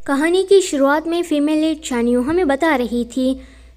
कहानी की शुरुआत में फीमेल लीड चान्यू हमें बता रही थी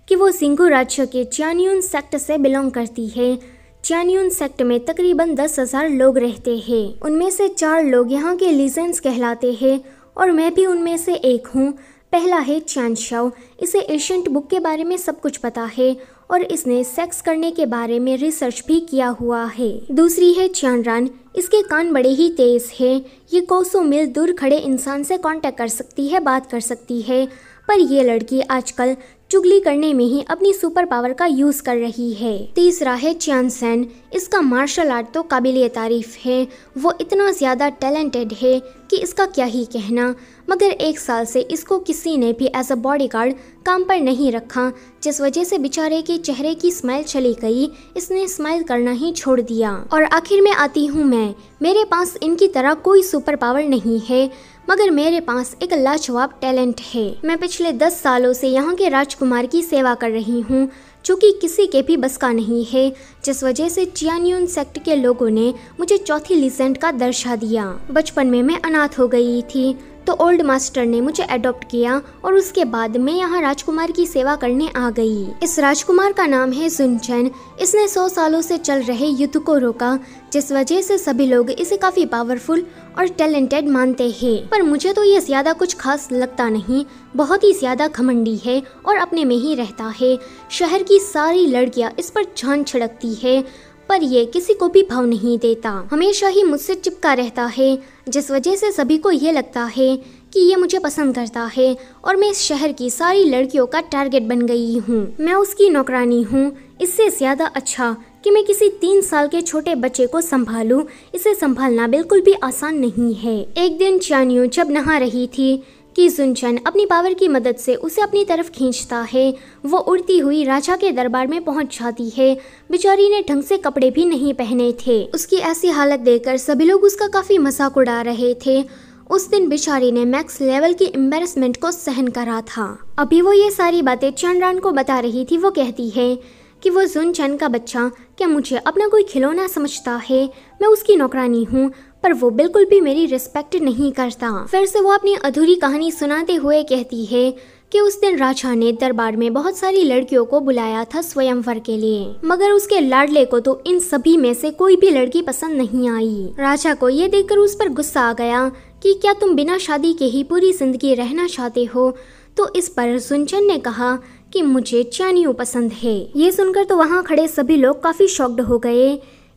कि वो सिंघू राज्य के च्यान्यून सेक्ट से बिलोंग करती है। च्यान्यून सेक्ट में तकरीबन 10,000 लोग रहते हैं। उनमें से 4 लोग यहाँ के लीजेंड्स कहलाते हैं और मैं भी उनमें से एक हूँ। पहला है च्यान शाओ। इसे एशियंट बुक के बारे में सब कुछ पता है और इसने सेक्स करने के बारे में रिसर्च भी किया हुआ है। दूसरी है च्यान रान। इसके कान बड़े ही तेज हैं। ये कोसों मील दूर खड़े इंसान से कांटेक्ट कर सकती है, बात कर सकती है। पर ये लड़की आजकल चुगली करने में ही अपनी सुपर पावर का यूज कर रही है। तीसरा है च्यान सैन। इसका मार्शल आर्ट तो काबिले तारीफ है। वो इतना ज्यादा टैलेंटेड है कि इसका क्या ही कहना। मगर 1 साल से इसको किसी ने भी एज अ बॉडीगार्ड काम पर नहीं रखा, जिस वजह से बेचारे के चेहरे की स्माइल चली गई। इसने स्माइल करना ही छोड़ दिया। और आखिर में आती हूँ मैं। मेरे पास इनकी तरह कोई सुपर पावर नहीं है, मगर मेरे पास एक लाजवाब टैलेंट है। मैं पिछले 10 सालों से यहाँ के राजकुमार की सेवा कर रही हूँ, जो कि किसी के भी बस का नहीं है, जिस वजह से च्यान्यून सेक्ट के लोगों ने मुझे चौथी लीजेंड का दर्जा दिया। बचपन में मैं अनाथ हो गई थी, तो ओल्ड मास्टर ने मुझे अडॉप्ट किया और उसके बाद मैं यहाँ राजकुमार की सेवा करने आ गई। इस राजकुमार का नाम है सुनचैन। इसने 100 सालों से चल रहे युद्ध को रोका, जिस वजह से सभी लोग इसे काफी पावरफुल और टैलेंटेड मानते हैं। पर मुझे तो ये ज्यादा कुछ खास लगता नहीं। बहुत ही ज्यादा घमंडी है और अपने में ही रहता है। शहर की सारी लड़कियां इस पर जान छिड़कती है, पर ये किसी को भी भाव नहीं देता। हमेशा ही मुझसे चिपका रहता है, जिस वजह से सभी को ये लगता है कि ये मुझे पसंद करता है और मैं इस शहर की सारी लड़कियों का टारगेट बन गई हूँ। मैं उसकी नौकरानी हूँ। इससे ज्यादा अच्छा कि मैं किसी 3 साल के छोटे बच्चे को संभालूं। इसे संभालना बिल्कुल भी आसान नहीं है। एक दिन चान्यू जब नहा रही थी कि सुनचैन अपनी पावर की मदद से उसे अपनी तरफ खींचता है। वो उड़ती हुई राजा के दरबार में पहुंच जाती है। बेचारी ने ढंग से कपड़े भी नहीं पहने थे। उसकी ऐसी हालत देखकर सभी लोग उसका काफी मजाक उड़ा रहे थे। उस दिन बेचारी ने मैक्स लेवल की एम्बैरेसमेंट को सहन करा था। अभी वो ये सारी बातें च्यान रान को बता रही थी। वो कहती है कि वो सुनचैन का बच्चा क्या मुझे अपना कोई खिलौना समझता है। मैं उसकी नौकरानी हूँ, पर वो बिल्कुल भी मेरी रिस्पेक्ट नहीं करता। फिर से वो अपनी अधूरी कहानी सुनाते हुए कहती है कि उस दिन राजा ने दरबार में बहुत सारी लड़कियों को बुलाया था स्वयंवर के लिए, मगर उसके लाडले को तो इन सभी में से कोई भी लड़की पसंद नहीं आई। राजा को ये देखकर उस पर गुस्सा आ गया कि क्या तुम बिना शादी के ही पूरी जिंदगी रहना चाहते हो। तो इस पर सुनचैन ने कहा कि मुझे च्यान्यू पसंद है। ये सुनकर तो वहाँ खड़े सभी लोग काफी शॉक्ड हो गए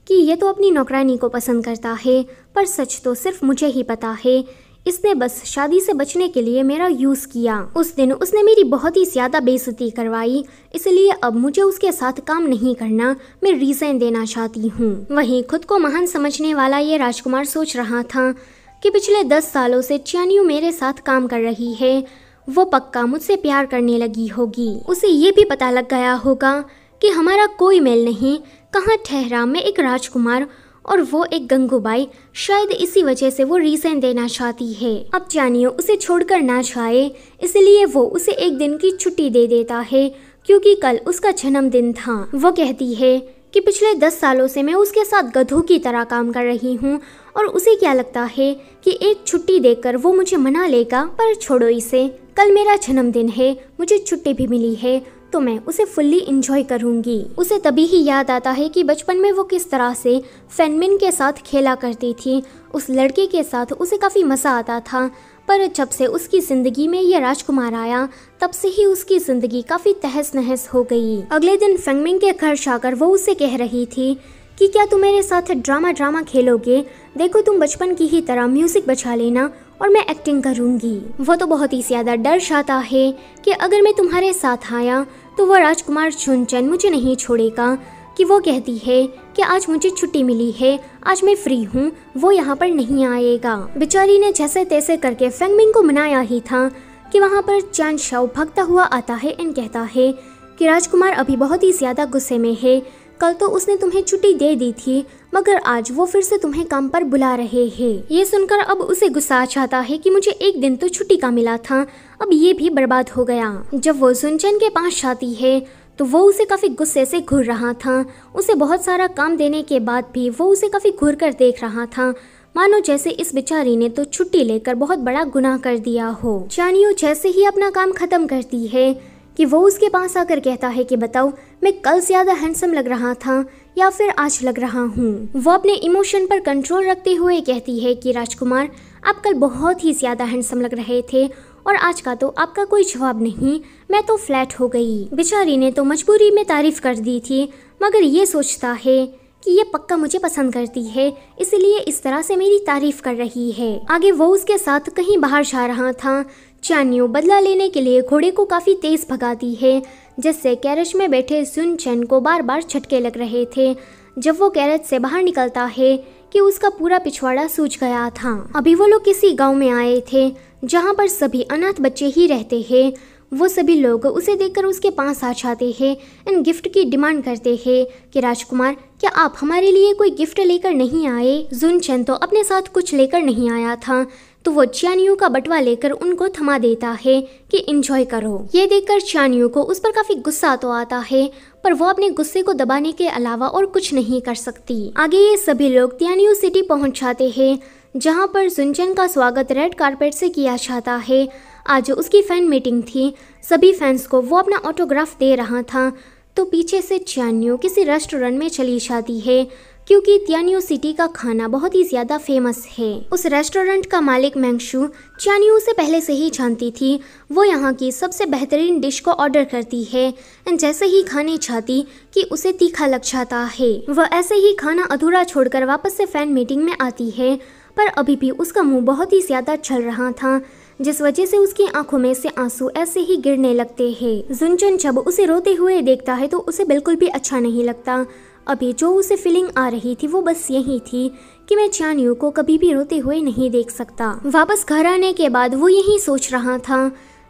कि ये तो अपनी नौकरानी को पसंद करता है, पर सच तो सिर्फ मुझे ही पता है। इसने बस शादी से बचने के लिए मेरा यूज किया। उस दिन उसने मेरी बहुत ही ज्यादा बेइज्जती करवाई, इसलिए अब मुझे उसके साथ काम नहीं करना। मैं रीजन देना चाहती हूँ। वहीं खुद को महान समझने वाला ये राजकुमार सोच रहा था कि पिछले 10 सालों से च्यान्यू मेरे साथ काम कर रही है। वो पक्का मुझसे प्यार करने लगी होगी। उसे ये भी पता लग गया होगा कि हमारा कोई मेल नहीं। कहाँ ठहरा मैं एक राजकुमार और वो एक गंगूबाई। शायद इसी वजह से वो रीजन देना चाहती है। अब च्यान्यू उसे छोड़कर ना जाए, इसलिए वो उसे 1 दिन की छुट्टी दे देता है, क्योंकि कल उसका जन्मदिन था। वो कहती है कि पिछले 10 सालों से मैं उसके साथ गधों की तरह काम कर रही हूँ और उसे क्या लगता है कि एक छुट्टी देकर वो मुझे मना लेगा। पर छोड़ो इसे, कल मेरा जन्मदिन है, मुझे छुट्टी भी मिली है, तो मैं उसे फुल्ली इंजॉय करूंगी। उसे तभी ही याद आता है कि बचपन में वो किस तरह से फेनमिन के साथ खेला करती थी। उस लड़के के साथ उसे काफी मजा आता था, पर जब से उसकी जिंदगी में ये राजकुमार आया, तब से ही उसकी जिंदगी काफी तहस नहस हो गई। अगले दिन फेंगमिन के घर जाकर वो उसे कह रही थी कि क्या तुम मेरे साथ ड्रामा खेलोगे। देखो तुम बचपन की ही तरह म्यूजिक बजा लेना और मैं एक्टिंग करूंगी। वो तो बहुत ही ज्यादा डर जाता है कि अगर मैं तुम्हारे साथ आया तो वो राजकुमार सुनचैन मुझे नहीं छोड़ेगा। कि वो कहती है कि आज मुझे छुट्टी मिली है, आज मैं फ्री हूँ, वो यहाँ पर नहीं आएगा। बेचारी ने जैसे तैसे करके फेंगमिन को मनाया ही था कि वहाँ पर च्यान शाओ भागता हुआ आता है एंड कहता है कि राजकुमार अभी बहुत ही ज्यादा गुस्से में है। कल तो उसने तुम्हें छुट्टी दे दी थी, मगर आज वो फिर से तुम्हें काम पर बुला रहे हैं। ये सुनकर अब उसे गुस्सा आ जाता है कि मुझे 1 दिन तो छुट्टी का मिला था, अब ये भी बर्बाद हो गया। जब वो सुनचैन के पास जाती है तो वो उसे काफी गुस्से से घूर रहा था। उसे बहुत सारा काम देने के बाद भी वो उसे काफी घूर कर देख रहा था, मानो जैसे इस बेचारी ने तो छुट्टी लेकर बहुत बड़ा गुनाह कर दिया हो। चानियो जैसे ही अपना काम खत्म करती है कि वो उसके पास आकर कहता है कि बताओ मैं कल ज्यादा हैंडसम लग रहा था या फिर आज लग रहा हूँ। वो अपने इमोशन पर कंट्रोल रखते हुए कहती है कि राजकुमार आप कल बहुत ही ज्यादा हैंडसम लग रहे थे और आज का तो आपका कोई जवाब नहीं, मैं तो फ्लैट हो गई। बेचारी ने तो मजबूरी में तारीफ कर दी थी, मगर ये सोचता है कि ये पक्का मुझे पसंद करती है, इसलिए इस तरह से मेरी तारीफ कर रही है। आगे वो उसके साथ कहीं बाहर जा रहा था। चानियो बदला लेने के लिए घोड़े को काफी तेज भगाती है, जिससे कैरेज में बैठे सुन चेन को बार बार झटके लग रहे थे। जब वो कैरेज से बाहर निकलता है कि उसका पूरा पिछवाड़ा सूज गया था। अभी वो लोग किसी गांव में आए थे जहां पर सभी अनाथ बच्चे ही रहते हैं। वो सभी लोग उसे देखकर उसके पास आ जाते हैं एंड गिफ्ट की डिमांड करते हैं कि राजकुमार क्या आप हमारे लिए कोई गिफ्ट लेकर नहीं आए। जुन चेन तो अपने साथ कुछ लेकर नहीं आया था, तो वो चानियो का बटवा लेकर उनको थमा देता है कि एंजॉय करो। ये देखकर चानियो को उस पर काफी गुस्सा तो आता है, पर वो अपने गुस्से को दबाने के अलावा और कुछ नहीं कर सकती। आगे ये सभी लोग त्यानियो सिटी पहुंच जाते हैं, जहां पर सुनचेन का स्वागत रेड कारपेट से किया जाता है। आज उसकी फैन मीटिंग थी, सभी फैंस को वो अपना ऑटोग्राफ दे रहा था। तो पीछे से चानियो किसी रेस्टोरेंट में चली जाती है, क्योंकि त्यानियो सिटी का खाना बहुत ही ज्यादा फेमस है। उस रेस्टोरेंट का मालिक मैंगशु चानियो से पहले से ही जानती थी। वो यहाँ की सबसे बेहतरीन डिश को ऑर्डर करती है एंड जैसे ही खाने जाती कि उसे तीखा लग जाता है। वह ऐसे ही खाना अधूरा छोड़कर वापस से फैन मीटिंग में आती है, पर अभी भी उसका मुंह बहुत ही ज्यादा चल रहा था, जिस वजह से उसकी आंखों में से आंसू ऐसे ही गिरने लगते हैं। जुनचन जब उसे रोते हुए देखता है तो उसे बिल्कुल भी अच्छा नहीं लगता। अभी जो उसे फीलिंग आ रही थी वो बस यही थी कि मैं चानियो को कभी भी रोते हुए नहीं देख सकता। वापस घर आने के बाद वो यही सोच रहा था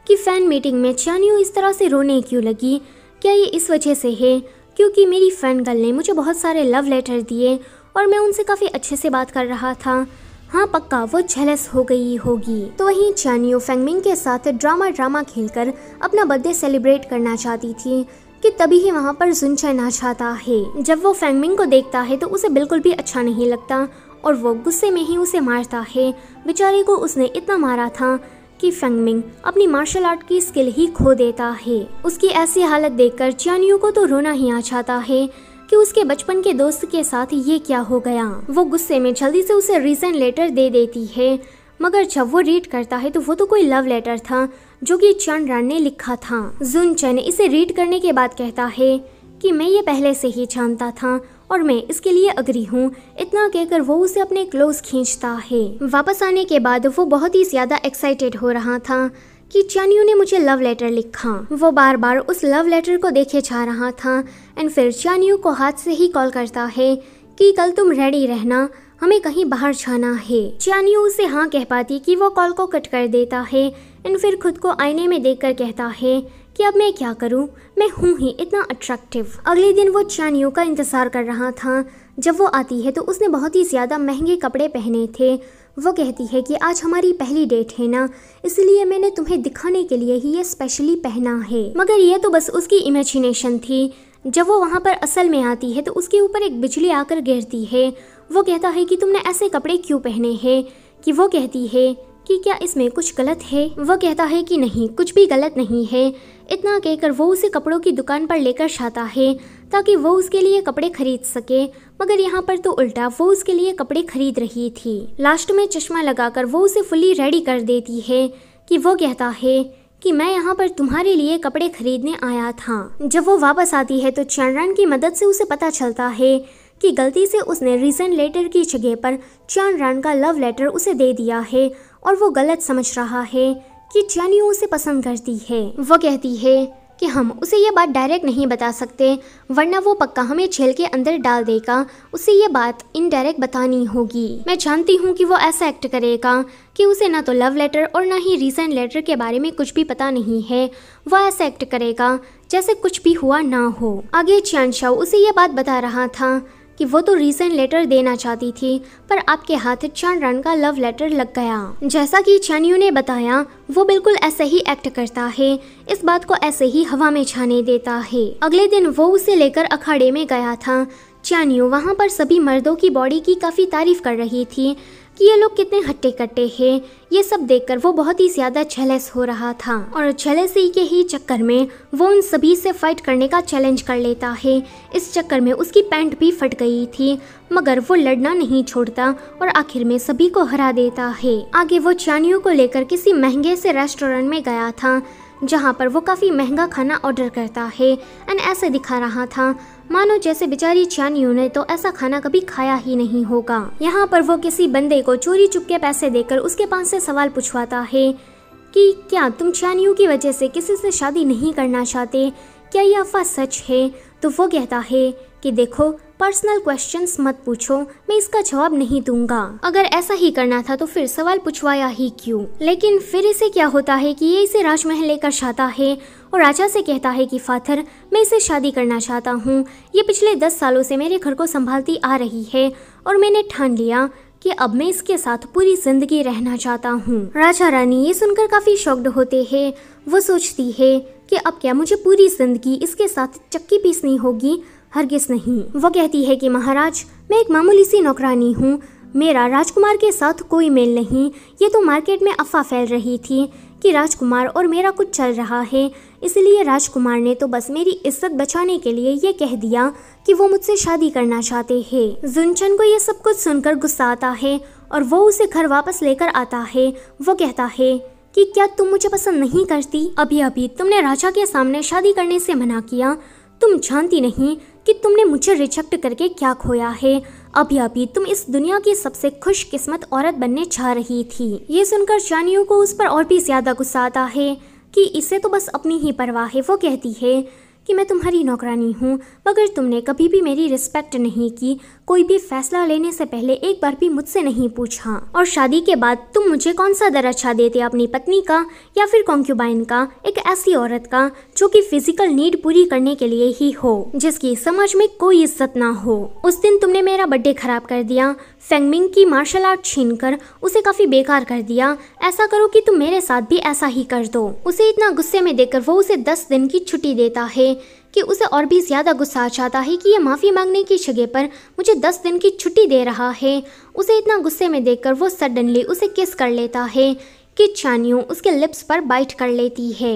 कि फैन मीटिंग में चानियो इस तरह से रोने क्यों लगी। क्या ये इस वजह से है क्योंकि मेरी फैन गर्ल ने मुझे बहुत सारे लव लेटर दिए और मैं उनसे काफ़ी अच्छे से बात कर रहा था। हाँ पक्का वो जेलस हो गई होगी। तो वहीं चानियो फेंगमिंग के साथ ड्रामा खेलकर अपना बर्थडे सेलिब्रेट करना चाहती थी कि तभी ही वहाँ पर जुनचेन आ जाता है। जब वो फेंगमिंग को देखता है तो उसे बिल्कुल भी अच्छा नहीं लगता और वो गुस्से में ही उसे मारता है। बेचारे को उसने इतना मारा था कि फेंगमिंग अपनी मार्शल आर्ट की स्किल ही खो देता है। उसकी ऐसी हालत देखकर चानियो को तो रोना ही आ जाता है कि उसके बचपन के दोस्त के साथ ये क्या हो गया। वो गुस्से में जल्दी से उसे रीजन लेटर दे देती है, मगर जब वो रीड करता है तो वो तो कोई लव लेटर था जो कि चानरान ने लिखा था। जुनचेन इसे रीड करने के बाद कहता है कि मैं ये पहले से ही जानता था और मैं इसके लिए अग्री हूँ। इतना कहकर वो उसे अपने क्लोज खींचता है। वापस आने के बाद वो बहुत ही ज्यादा एक्साइटेड हो रहा था कि चानियो ने मुझे लव लेटर लिखा। वो बार बार उस लव लेटर को देखे जा रहा था एंड फिर चानियो को हाथ से ही कॉल करता है कि कल तुम रेडी रहना, हमें कहीं बाहर जाना है। चानियो उसे हाँ कह पाती कि वो कॉल को कट कर देता है एंड फिर खुद को आईने में देखकर कहता है कि अब मैं क्या करूं, मैं हूं ही इतना अट्रैक्टिव। अगले दिन वो चानियो का इंतजार कर रहा था। जब वो आती है तो उसने बहुत ही ज्यादा महंगे कपड़े पहने थे। वो कहती है कि आज हमारी पहली डेट है ना, इसलिए मैंने तुम्हें दिखाने के लिए ही ये स्पेशली पहना है। मगर ये तो बस उसकी इमेजिनेशन थी। जब वो वहाँ पर असल में आती है तो उसके ऊपर एक बिजली आकर गिरती है। वो कहता है कि तुमने ऐसे कपड़े क्यों पहने हैं। कि वो कहती है कि क्या इसमें कुछ गलत है। वो कहता है कि नहीं, कुछ भी गलत नहीं है। इतना कहकर वो उसे कपड़ों की दुकान पर लेकर जाता है ताकि वो उसके लिए कपड़े खरीद सके, मगर यहाँ पर तो उल्टा वो उसके लिए कपड़े खरीद रही थी। लास्ट में चश्मा लगाकर वो उसे फुली रेडी कर देती है कि वो कहता है कि मैं यहाँ पर तुम्हारे लिए कपड़े खरीदने आया था। जब वो वापस आती है तो चानरान की मदद से उसे पता चलता है कि गलती से उसने रीजन लेटर की जगह पर चानरान का लव लेटर उसे दे दिया है और वो गलत समझ रहा है कि चानियो उसे पसंद करती है। वो कहती है कि हम उसे ये बात डायरेक्ट नहीं बता सकते वरना वो पक्का हमें जेल के अंदर डाल देगा। उसे ये बात इनडायरेक्ट बतानी होगी। मैं जानती हूँ कि वो ऐसा एक्ट करेगा कि उसे ना तो लव लेटर और ना ही रीजन लेटर के बारे में कुछ भी पता नहीं है। वो ऐसा एक्ट करेगा जैसे कुछ भी हुआ ना हो। आगे चानशाओ उसे ये बात बता रहा था कि वो तो रीजन लेटर देना चाहती थी, पर आपके हाथ चानरान का लव लेटर लग गया। जैसा कि चानियो ने बताया वो बिल्कुल ऐसे ही एक्ट करता है, इस बात को ऐसे ही हवा में छाने देता है। अगले दिन वो उसे लेकर अखाड़े में गया था। चानियो वहाँ पर सभी मर्दों की बॉडी की काफ़ी तारीफ कर रही थी। कि ये लोग कितने हट्टे कट्टे हैं। ये सब देखकर वो बहुत ही ज़्यादा जेलस हो रहा था और जेलसी के ही चक्कर में वो उन सभी से फाइट करने का चैलेंज कर लेता है। इस चक्कर में उसकी पैंट भी फट गई थी, मगर वो लड़ना नहीं छोड़ता और आखिर में सभी को हरा देता है। आगे वो चानियों को लेकर किसी महंगे से रेस्टोरेंट में गया था, जहाँ पर वो काफ़ी महंगा खाना ऑर्डर करता है एंड ऐसे दिखा रहा था मानो जैसे बेचारी चानियों ने तो ऐसा खाना कभी खाया ही नहीं होगा। यहाँ पर वो किसी बंदे को चोरी चुपके पैसे देकर उसके पास से सवाल पूछवाता है कि क्या तुम चानियों की वजह से किसी से शादी नहीं करना चाहते, क्या ये अफवाह सच है? तो वो कहता है कि देखो, पर्सनल क्वेश्चंस मत पूछो, मैं इसका जवाब नहीं दूंगा। अगर ऐसा ही करना था तो फिर सवाल पूछवाया ही क्यों? लेकिन फिर इसे क्या होता है कि ये इसे राजमहल लेकर जाता है और राजा से कहता है कि फादर, मैं इसे शादी करना चाहता हूँ। ये पिछले 10 सालों से मेरे घर को संभालती आ रही है और मैंने ठान लिया कि अब मैं इसके साथ पूरी जिंदगी रहना चाहता हूँ। राजा रानी ये सुनकर काफी शॉक्ड होते हैं। वो सोचती है कि अब क्या मुझे पूरी जिंदगी इसके साथ चक्की पीसनी होगी? हरगिज नहीं। वो कहती है कि महाराज, मैं एक मामूली सी नौकरानी हूँ, मेरा राजकुमार के साथ कोई मेल नहीं। ये तो मार्केट में अफवाह फैल रही थी कि राजकुमार और मेरा कुछ चल रहा है, इसलिए राजकुमार ने तो बस मेरी इज्जत बचाने के लिए ये कह दिया कि वो मुझसे शादी करना चाहते हैं। जुनचन को ये सब कुछ सुनकर गुस्सा आता है और वो उसे घर वापस लेकर आता है। वो कहता है कि क्या तुम मुझे पसंद नहीं करती? अभी अभी तुमने राजा के सामने शादी करने से मना किया। तुम जानती नहीं कि तुमने मुझे रिजेक्ट करके क्या खोया है। अभी अभी तुम इस दुनिया की सबसे खुशकिस्मत औरत बनने जा रही थी। ये सुनकर चानियों को उस पर और भी ज्यादा गुस्सा आता है कि इसे तो बस अपनी ही परवाह है। वो कहती है कि मैं तुम्हारी नौकरानी हूँ, मगर तुमने कभी भी मेरी रिस्पेक्ट नहीं की। कोई भी फैसला लेने से पहले एक बार भी मुझसे नहीं पूछा। और शादी के बाद तुम मुझे कौन सा दर अच्छा देते, अपनी पत्नी का या फिर कॉन्क्यूबाइन का? एक ऐसी औरत का जो कि फिजिकल नीड पूरी करने के लिए ही हो, जिसकी समाज में कोई इज्जत ना हो। उस दिन तुमने मेरा बर्थडे खराब कर दिया, फेंगमिंग की मार्शल आर्ट छीनकर उसे काफी बेकार कर दिया। ऐसा करो कि तुम मेरे साथ भी ऐसा ही कर दो। उसे इतना गुस्से में देखकर वो उसे 10 दिन की छुट्टी देता है कि उसे और भी ज्यादा गुस्सा आ जाता है कि ये माफी मांगने की जगह पर मुझे 10 दिन की छुट्टी दे रहा है। उसे इतना गुस्से में देखकर वो सडनली उसे किस कर लेता है कि चानियों उसके लिप्स पर बाइट कर लेती है।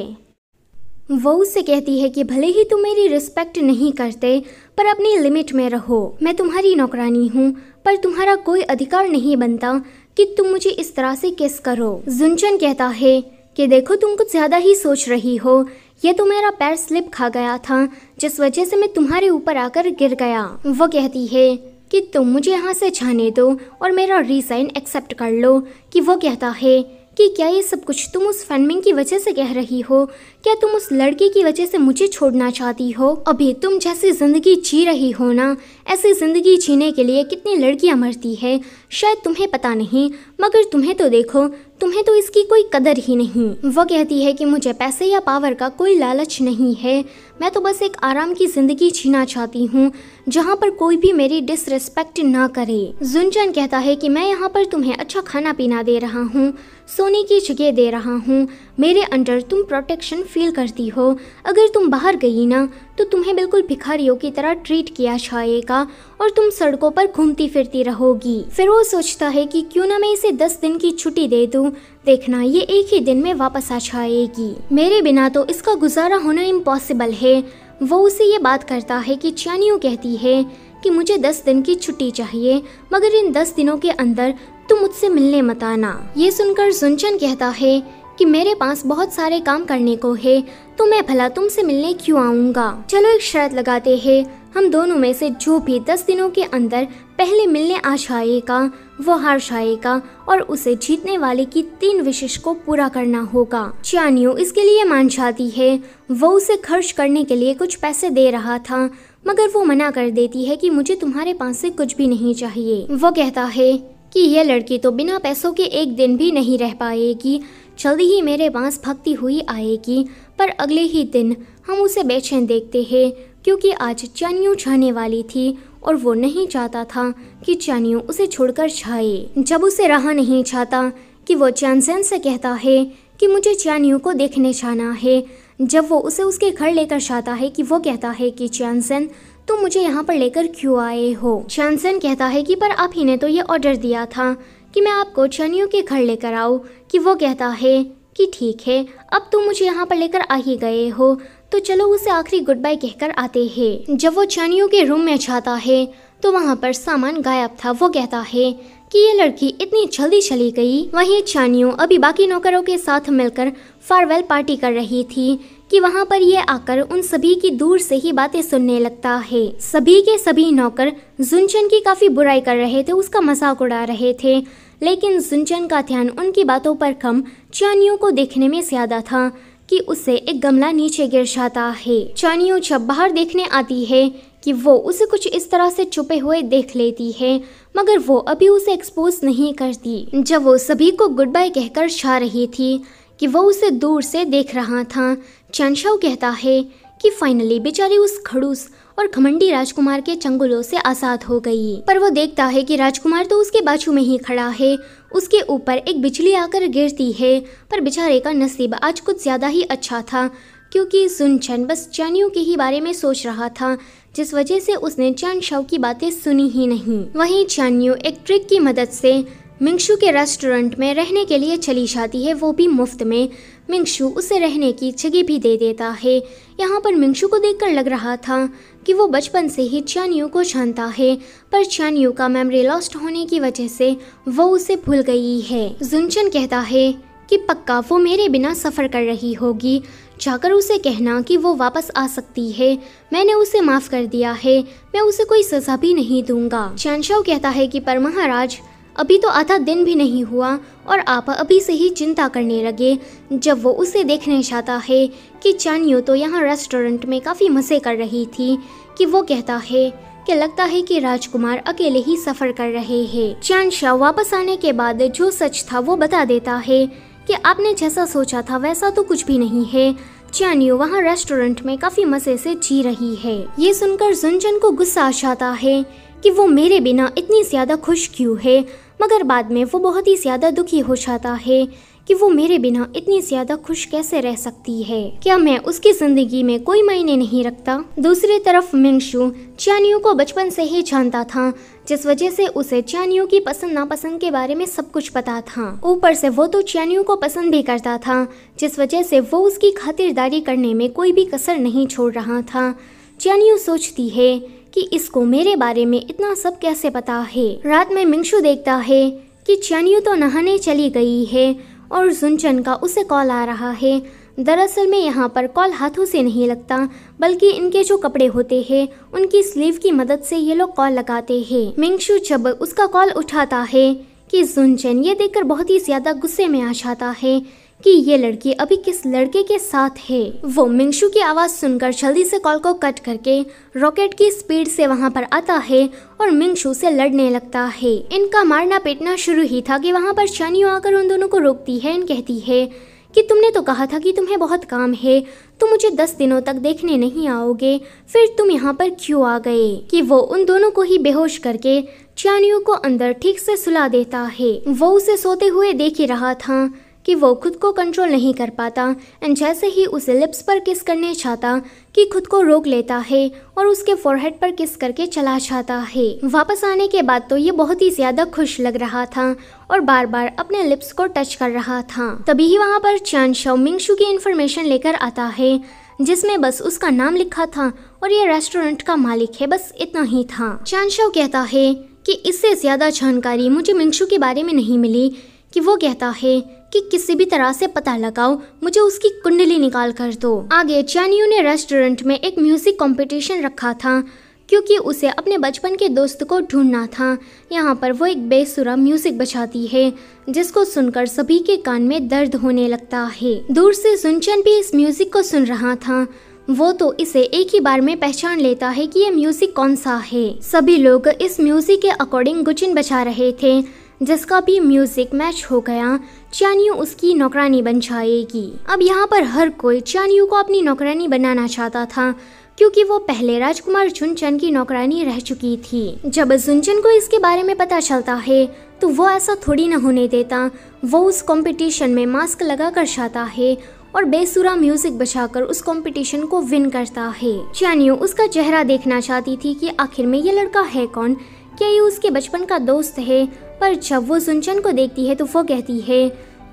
वो उससे कहती है कि भले ही तुम मेरी रिस्पेक्ट नहीं करते, पर अपनी लिमिट में रहो। मैं तुम्हारी नौकरानी हूँ, पर तुम्हारा कोई अधिकार नहीं बनता कि तुम मुझे इस तरह से किस करो। जुनचन कहता है कि देखो, तुम कुछ ज्यादा ही सोच रही हो। ये तो मेरा पैर स्लिप खा गया था, जिस वजह से मैं तुम्हारे ऊपर आकर गिर गया। वो कहती है कि तुम मुझे यहाँ से जाने दो और मेरा रिजाइन एक्सेप्ट कर लो। कि वो कहता है कि क्या ये सब कुछ तुम उस फेंगमिंग की वजह से कह रही हो? क्या तुम उस लड़के की वजह से मुझे छोड़ना चाहती हो? अभी तुम जैसी जिंदगी जी रही हो ना, ऐसी जिंदगी जीने के लिए कितनी लड़कियां मरती है, शायद तुम्हें पता नहीं, मगर तुम्हें तो देखो, तुम्हें तो इसकी कोई कदर ही नहीं। वो कहती है कि मुझे पैसे या पावर का कोई लालच नहीं है, मैं तो बस एक आराम की जिंदगी जीना चाहती हूँ जहाँ पर कोई भी मेरी डिसरिस्पेक्ट ना करे। जुनचन कहता है कि मैं यहाँ पर तुम्हें अच्छा खाना पीना दे रहा हूँ, सोने की जगह दे रहा हूँ, मेरे अंडर तुम प्रोटेक्शन फील करती हो। अगर तुम बाहर गई ना तो तुम्हें बिल्कुल भिखारियों की तरह ट्रीट किया जाएगा और तुम सड़कों पर घूमती फिरती रहोगी। फिर वो सोचता है कि क्यों ना मैं इसे 10 दिन की छुट्टी दे दूं, देखना ये एक ही दिन में वापस आ जाएगी। मेरे बिना तो इसका गुजारा होना इम्पॉसिबल है। वो उसे ये बात करता है कि चानियों कहती है कि मुझे 10 दिन की छुट्टी चाहिए, मगर इन 10 दिनों के अंदर तुम मुझसे मिलने मत आना। ये सुनकर जुनचन कहता है कि मेरे पास बहुत सारे काम करने को है, तो मैं भला तुमसे मिलने क्यों आऊँगा? चलो एक शर्त लगाते हैं, हम दोनों में से जो भी 10 दिनों के अंदर पहले मिलने आ जाएगा वो हार जाएगा और उसे जीतने वाले की 3 विशेष को पूरा करना होगा। चानियों इसके लिए मान जाती है। वो उसे खर्च करने के लिए कुछ पैसे दे रहा था, मगर वो मना कर देती है कि मुझे तुम्हारे पास से कुछ भी नहीं चाहिए। वो कहता है कि ये लड़की तो बिना पैसों के एक दिन भी नहीं रह पाएगी, जल्दी ही मेरे पास भागती हुई आएगी। पर अगले ही दिन हम उसे बेचैन देखते हैं, क्योंकि आज चानियों जाने वाली थी और वो नहीं चाहता था कि चानियों उसे छोड़कर जाए। जब उसे रहा नहीं चाहता कि वो चानसेन से कहता है कि मुझे चानियों को देखने जाना है। जब वो उसे उसके घर लेकर जाता है कि वो कहता है कि चानसेन, तुम मुझे यहाँ पर लेकर क्यों आए हो? चानसेन कहता है कि पर आप ही ने तो ये ऑर्डर दिया था कि मैं आपको चानियो के घर लेकर आऊँ, कि वो कहता है कि ठीक है, अब तुम मुझे यहाँ पर लेकर आ ही गए हो तो चलो उसे आखिरी गुड बाय कहकर आते हैं। जब वो चानियो के रूम में जाता है तो वहाँ पर सामान गायब था। वो कहता है कि ये लड़की इतनी जल्दी चली गई। वहीं चानियो अभी बाकी नौकरों के साथ मिलकर फारवेल पार्टी कर रही थी कि वहाँ पर ये आकर उन सभी की दूर से ही बातें सुनने लगता है। सभी के सभी नौकर जुनचन की काफी बुराई कर रहे थे, उसका मजाक उड़ा रहे थे, लेकिन जुनचन का ध्यान उनकी बातों पर कम चानियो को देखने में ज्यादा था कि उससे एक गमला नीचे गिर जाता है। चानियो जब बाहर देखने आती है कि वो उसे कुछ इस तरह से छुपे हुए देख लेती है, मगर वो अभी उसे एक्सपोज नहीं करती। जब वो सभी को गुड बाय कहकर जा रही थी कि वो उसे दूर से देख रहा था, चैनशाओ कहता है कि फाइनली बेचारी उस खड़ूस और घमंडी राजकुमार के चंगुलों से आजाद हो गई। पर वो देखता है कि राजकुमार तो उसके बाजू में ही खड़ा है, उसके ऊपर एक बिजली आकर गिरती है। पर बेचारे का नसीब आज कुछ ज्यादा ही अच्छा था, क्योंकि जुनचन बस चानियो के ही बारे में सोच रहा था, जिस वजह से उसने चैनशाओ की बातें सुनी ही नहीं। वहीं चानियो एक ट्रिक की मदद से मिंगशू के रेस्टोरेंट में रहने के लिए चली जाती है, वो भी मुफ्त में। मिंगशू उसे रहने की जगह भी दे देता है। यहाँ पर मिंगशू को देखकर लग रहा था कि वो बचपन से ही चानियो को जानता है, पर चानियो का मेमोरी लॉस्ट होने की वजह से वो उसे भूल गई है। जुनचन कहता है कि पक्का वो मेरे बिना सफ़र कर रही होगी, जाकर उसे कहना कि वो वापस आ सकती है, मैंने उसे माफ़ कर दिया है, मैं उसे कोई सज़ा भी नहीं दूंगा। चैनशाओ कहता है कि पर महाराज, अभी तो आधा दिन भी नहीं हुआ और आप अभी से ही चिंता करने लगे। जब वो उसे देखने जाता है कि चानियो तो यहाँ रेस्टोरेंट में काफ़ी मज़े कर रही थी, कि वो कहता है कि लगता है कि राजकुमार अकेले ही सफ़र कर रहे हैं। चैनशाओ वापस आने के बाद जो सच था वो बता देता है कि आपने जैसा सोचा था वैसा तो कुछ भी नहीं है। चानियो वहाँ रेस्टोरेंट में काफ़ी मज़े से जी रही है। ये सुनकर जुनचन को गुस्सा आ जाता है कि वो मेरे बिना इतनी ज़्यादा खुश क्यों है, मगर बाद में वो बहुत ही ज़्यादा दुखी हो जाता है कि वो मेरे बिना इतनी ज़्यादा खुश कैसे रह सकती है, क्या मैं उसकी ज़िंदगी में कोई मायने नहीं रखता। दूसरी तरफ मिंगशू चानियो को बचपन से ही जानता था, जिस वजह से उसे चानियो की पसंद नापसंद के बारे में सब कुछ पता था। ऊपर से वो तो चानियो को पसंद भी करता था, जिस वजह से वो उसकी खातिरदारी करने में कोई भी कसर नहीं छोड़ रहा था। चानियो सोचती है कि इसको मेरे बारे में इतना सब कैसे पता है। रात में मिंगशू देखता है कि चानियो तो नहाने चली गई है और जुनचन का उसे कॉल आ रहा है। दरअसल में यहाँ पर कॉल हाथों से नहीं लगता, बल्कि इनके जो कपड़े होते हैं उनकी स्लीव की मदद से ये लोग कॉल लगाते हैं। मिंगशू जब उसका कॉल उठाता है कि जुनचन ये देखकर बहुत ही ज्यादा गुस्से में आ जाता है कि ये लड़की अभी किस लड़के के साथ है। वो मिंगशू की आवाज़ सुनकर जल्दी से कॉल को कट करके रॉकेट की स्पीड से वहाँ पर आता है और मिंगशू से लड़ने लगता है। इनका मारना पीटना शुरू ही था कि वहाँ पर चानियो आकर उन दोनों को रोकती है। कहती है कि तुमने तो कहा था कि तुम्हें बहुत काम है, तुम मुझे 10 दिनों तक देखने नहीं आओगे, फिर तुम यहाँ पर क्यों आ गए। कि वो उन दोनों को ही बेहोश करके चानियो को अंदर ठीक से सुला देता है। वो उसे सोते हुए देख ही रहा था कि वो खुद को कंट्रोल नहीं कर पाता एंड जैसे ही उसे लिप्स पर किस करने चाहता कि खुद को रोक लेता है और उसके फोरहेड पर किस करके चला जाता है। वापस आने के बाद तो ये बहुत ही ज्यादा खुश लग रहा था और बार बार अपने लिप्स को टच कर रहा था। तभी ही वहाँ पर चैनशाओ मिंगशू की इन्फॉर्मेशन लेकर आता है, जिसमें बस उसका नाम लिखा था और ये रेस्टोरेंट का मालिक है, बस इतना ही था। चैनशाओ कहता है कि इससे ज्यादा जानकारी मुझे मिंगशू के बारे में नहीं मिली। कि वो कहता है कि किसी भी तरह से पता लगाओ, मुझे उसकी कुंडली निकाल कर दो। आगे चानियो ने रेस्टोरेंट में एक म्यूजिक कंपटीशन रखा था, क्योंकि उसे अपने बचपन के दोस्त को ढूंढना था। यहाँ पर वो एक बेसुरा म्यूजिक बजाती है, जिसको सुनकर सभी के कान में दर्द होने लगता है। दूर से जुनचन भी इस म्यूजिक को सुन रहा था। वो तो इसे एक ही बार में पहचान लेता है कि ये म्यूजिक कौन सा है। सभी लोग इस म्यूजिक के अकॉर्डिंग गुचिन बजा रहे थे, जिसका भी म्यूजिक मैच हो गया चानियो उसकी नौकरानी बन जाएगी। अब यहाँ पर हर कोई चानियो को अपनी नौकरानी बनाना चाहता था, क्योंकि वो पहले राजकुमार जुनचन की नौकरानी रह चुकी थी। जब जुनचन को इसके बारे में पता चलता है तो वो ऐसा थोड़ी न होने देता। वो उस कंपटीशन में मास्क लगा कर जाता है और बेसुरा म्यूजिक बजाकर उस कंपटीशन को विन करता है। चानियो उसका चेहरा देखना चाहती थी कि आखिर में ये लड़का है कौन, क्या ये उसके बचपन का दोस्त है। पर जब वो सुनचन को देखती है तो वो कहती है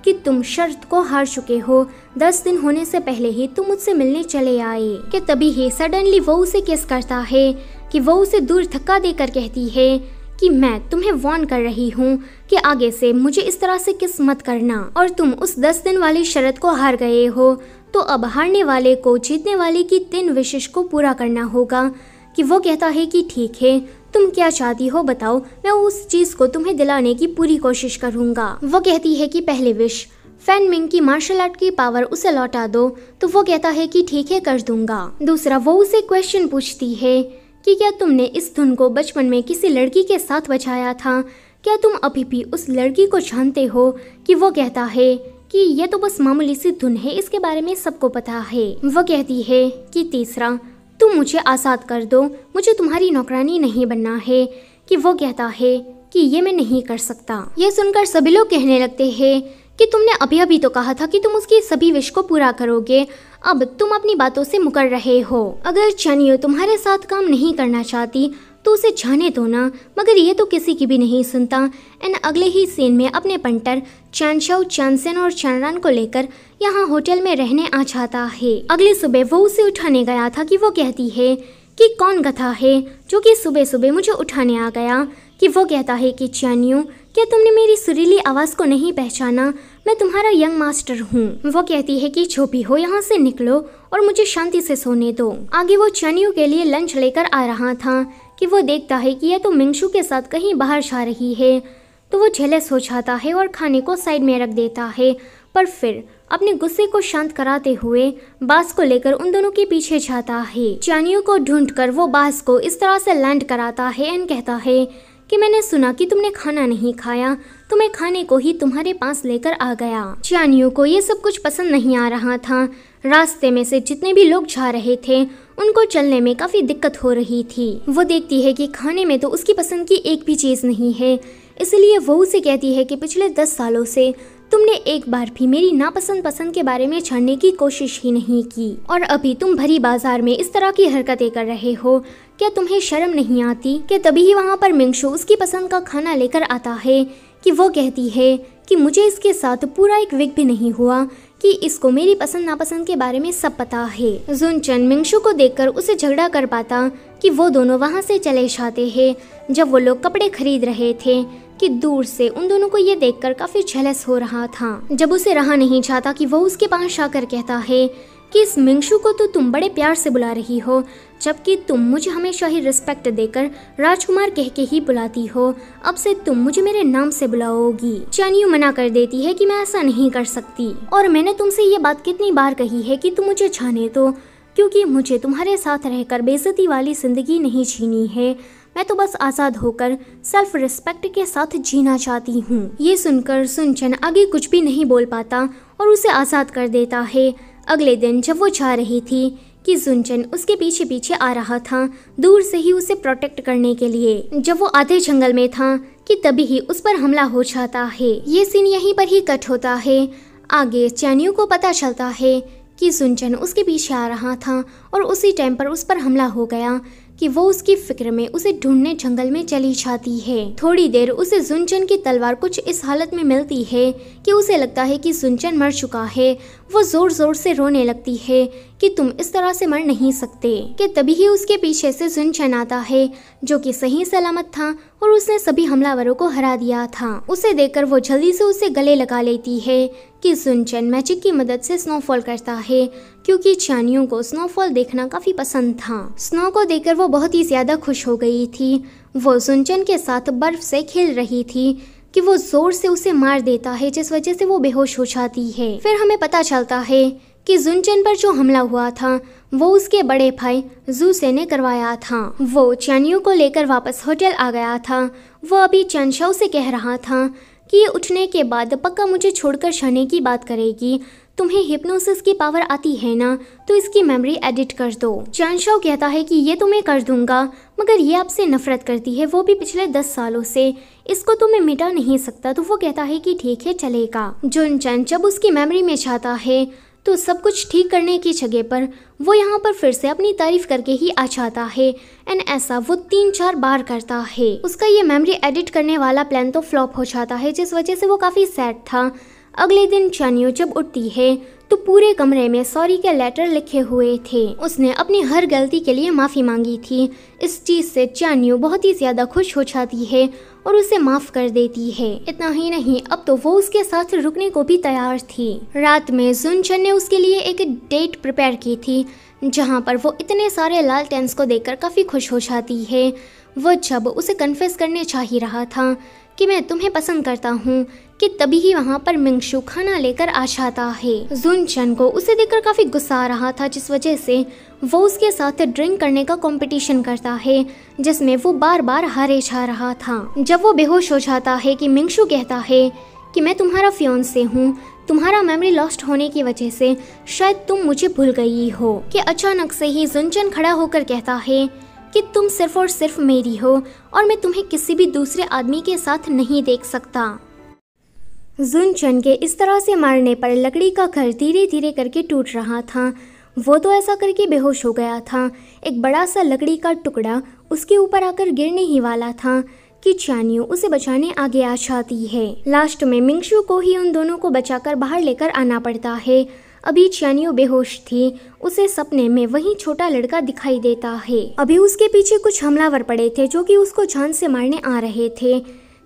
कि तुम शर्त को हार चुके हो। 10 दिन होने से पहले ही तुम मुझसे मिलने चले आए। कि तभी ही सडनली वो उसे किस करता है कि वो उसे दूर धक्का देकर कहती है कि मैं तुम्हें वार्न कर रही हूँ कि आगे से मुझे इस तरह से किस मत करना। और तुम उस 10 दिन वाली शर्त को हार गए हो, तो अब हारने वाले को जीतने वाले की 3 विशेष को पूरा करना होगा। कि वो कहता है कि ठीक है, तुम क्या चाहती हो बताओ, मैं उस चीज को तुम्हें दिलाने की पूरी कोशिश करूंगा। वो कहती है कि पहले विश फैन मिंग की मार्शल आर्ट की पावर उसे लौटा दो। तो वो कहता है कि ठीक है, कर दूंगा। दूसरा, वो उसे क्वेश्चन पूछती है कि क्या तुमने इस धुन को बचपन में किसी लड़की के साथ बजाया था? क्या तुम अभी भी उस लड़की को जानते हो? कि वो कहता है कि ये तो बस मामूली सी धुन है, इसके बारे में सबको पता है। वो कहती है कि तीसरा, तुम मुझे आज़ाद कर दो, मुझे तुम्हारी नौकरानी नहीं बनना है। कि वो कहता है कि ये मैं नहीं कर सकता। ये सुनकर सभी लोग कहने लगते हैं कि तुमने अभी अभी तो कहा था कि तुम उसकी सभी विश को पूरा करोगे, अब तुम अपनी बातों से मुकर रहे हो। अगर चैनियो तुम्हारे साथ काम नहीं करना चाहती तो उसे जाने दो ना, मगर ये तो किसी की भी नहीं सुनता। एंड अगले ही सीन में अपने पंटर चैनशाओ, चैनसेन और चैनरान को लेकर यहाँ होटल में रहने आ जाता है। अगली सुबह वो उसे उठाने गया था कि वो कहती है कि कौन गधा है जो कि सुबह सुबह मुझे उठाने आ गया। कि वो कहता है कि चैनियो, क्या तुमने मेरी सुरीली आवाज़ को नहीं पहचाना? मैं तुम्हारा यंग मास्टर हूँ। वो कहती है कि जो भी हो, यहाँ से निकलो और मुझे शांति से सोने दो। आगे वो चैनियो के लिए लंच लेकर आ रहा था कि वो देखता है कि यह तो मिंगशु के साथ कहीं बाहर जा रही है। तो वो जेलस हो जाता है और खाने को साइड में रख देता है, पर फिर अपने गुस्से को शांत कराते हुए बास को लेकर उन दोनों के पीछे जाता है। चैनियो को ढूंढकर वो बास को इस तरह से लैंड कराता है एंड कहता है कि मैंने सुना कि तुमने खाना नहीं खाया, तो मैं खाने को ही तुम्हारे पास लेकर आ गया। चैनियो को ये सब कुछ पसंद नहीं आ रहा था। रास्ते में से जितने भी लोग जा रहे थे उनको चलने में काफी दिक्कत हो रही थी। वो देखती है कि खाने में तो उसकी पसंद की एक भी चीज नहीं है, इसलिए वो उसे कहती है कि पिछले 10 सालों से तुमने एक बार भी मेरी नापसंद पसंद के बारे में जानने की कोशिश ही नहीं की, और अभी तुम भरी बाजार में इस तरह की हरकतें कर रहे हो। क्या तुम्हें शर्म नहीं आती? कि तभी ही वहाँ पर मिंगशु उसकी पसंद का खाना लेकर आता है। कि वो कहती है कि मुझे इसके साथ पूरा एक वीक भी नहीं हुआ कि इसको मेरी पसंद नापसंद के बारे में सब पता है। जुनचन मिंगशु को देखकर उसे झगड़ा कर पाता कि वो दोनों वहाँ से चले जाते हैं। जब वो लोग कपड़े खरीद रहे थे कि दूर से उन दोनों को ये देखकर काफी जेलस हो रहा था। जब उसे रहा नहीं चाहता कि वो उसके पास आकर कहता है कि इस मिंगशु को तो तुम बड़े प्यार से बुला रही हो, जबकि तुम मुझे हमेशा ही रिस्पेक्ट देकर राजकुमार कह के ही बुलाती हो, अब से तुम मुझे मेरे नाम से बुलाओगी। चैनियो मना कर देती है कि मैं ऐसा नहीं कर सकती, और मैंने तुमसे ये बात कितनी बार कही है कि तुम मुझे जाने दो, क्योंकि मुझे तुम्हारे साथ रहकर बेइज्जती वाली जिंदगी नहीं जीनी है। मैं तो बस आज़ाद होकर सेल्फ रिस्पेक्ट के साथ जीना चाहती हूँ। ये सुनकर सुनचन आगे कुछ भी नहीं बोल पाता और उसे आज़ाद कर देता है। अगले दिन जब वो जा रही थी कि जुनचन उसके पीछे पीछे आ रहा था, दूर से ही उसे प्रोटेक्ट करने के लिए। जब वो आधे जंगल में था कि तभी ही उस पर हमला हो जाता है। ये सीन यहीं पर ही कट होता है। आगे चैनियो को पता चलता है कि जुनचन उसके पीछे आ रहा था और उसी टाइम पर उस पर हमला हो गया कि वो उसकी फिक्र में उसे ढूंढने जंगल में चली जाती है। थोड़ी देर उसे जुनचन की तलवार कुछ इस हालत में मिलती है कि उसे लगता है कि जुनचन मर चुका है। वो जोर जोर से रोने लगती है कि तुम इस तरह से मर नहीं सकते। कि तभी ही उसके पीछे से जुनचन आता है जो कि सही सलामत था और उसने सभी हमलावरों को हरा दिया था। उसे देखकर वो जल्दी से उसे गले लगा लेती है कि जुनचन मैजिक की मदद से स्नोफॉल करता है, क्योंकि चैनियो को स्नोफॉल देखना काफी पसंद था। स्नो को देखकर वो बहुत ही ज्यादा खुश हो गई थी। वो जुनचन के साथ बर्फ से खेल रही थी कि वो जोर से उसे मार देता है, जिस वजह से वो बेहोश हो जाती है। फिर हमें पता चलता है कि जुनचन पर जो हमला हुआ था वो उसके बड़े भाई जूसे ने करवाया था। वो चैनियो को लेकर वापस होटल आ गया था। वो अभी चैनशाओ से कह रहा था कि ये उठने के बाद पक्का मुझे छोड़कर जाने की बात करेगी। तुम्हें हिप्नोसिस की पावर आती है ना, तो इसकी मेमोरी एडिट कर दो। चैनशाओ कहता है कि ये तो मैं कर दूंगा, मगर ये आपसे नफरत करती है, वो भी पिछले 10 सालों से। इसको तो मैं मिटा नहीं सकता। तो वो कहता है कि ठीक है, चलेगा। जुनचन जब उसकी मेमोरी में जाता है तो सब कुछ ठीक करने की जगह पर वो यहाँ पर फिर से अपनी तारीफ करके ही आ जाता है। एंड ऐसा वो 3-4 बार करता है। उसका ये मेमोरी एडिट करने वाला प्लान तो फ्लॉप हो जाता है, जिस वजह से वो काफ़ी सैड था। अगले दिन चानियो जब उठती है तो पूरे कमरे में सॉरी के लेटर लिखे हुए थे। उसने अपनी हर गलती के लिए माफ़ी मांगी थी। इस चीज़ से चानियो बहुत ही ज़्यादा खुश हो जाती है और उसे माफ़ कर देती है। इतना ही नहीं, अब तो वो उसके साथ रुकने को भी तैयार थी। रात में जुनचन ने उसके लिए एक डेट प्रिपेयर की थी, जहाँ पर वो इतने सारे लालटेन्स को देखकर काफ़ी खुश हो जाती है। वो जब उसे कन्फेस करने चाह ही रहा था कि मैं तुम्हें पसंद करता हूँ कि तभी ही वहाँ पर मिंगशु खाना लेकर आ जाता है। जुनचन को उसे देखकर काफ़ी गुस्सा आ रहा था, जिस वजह से वो उसके साथ ड्रिंक करने का कंपटीशन करता है, जिसमें वो बार बार हारे जा रहा था। जब वो बेहोश हो जाता है कि मिंगशु कहता है कि मैं तुम्हारा फियांसे हूँ, तुम्हारा मेमोरी लॉस्ट होने की वजह से शायद तुम मुझे भूल गई हो, कि अचानक से ही जुनचन खड़ा होकर कहता है कि तुम सिर्फ और सिर्फ मेरी हो और मैं तुम्हें किसी भी दूसरे आदमी के साथ नहीं देख सकता। जुनचन के इस तरह से मारने पर लकड़ी का घर धीरे धीरे करके टूट रहा था। वो तो ऐसा करके बेहोश हो गया था। एक बड़ा सा लकड़ी का टुकड़ा उसके ऊपर आकर गिरने ही वाला था कि चानियो उसे बचाने आगे आ जाती है। लास्ट में मिंगशु को ही उन दोनों को बचाकर बाहर लेकर आना पड़ता है। अभी चानियो बेहोश थी, उसे सपने में वही छोटा लड़का दिखाई देता है। अभी उसके पीछे कुछ हमलावर पड़े थे जो कि उसको जान से मारने आ रहे थे,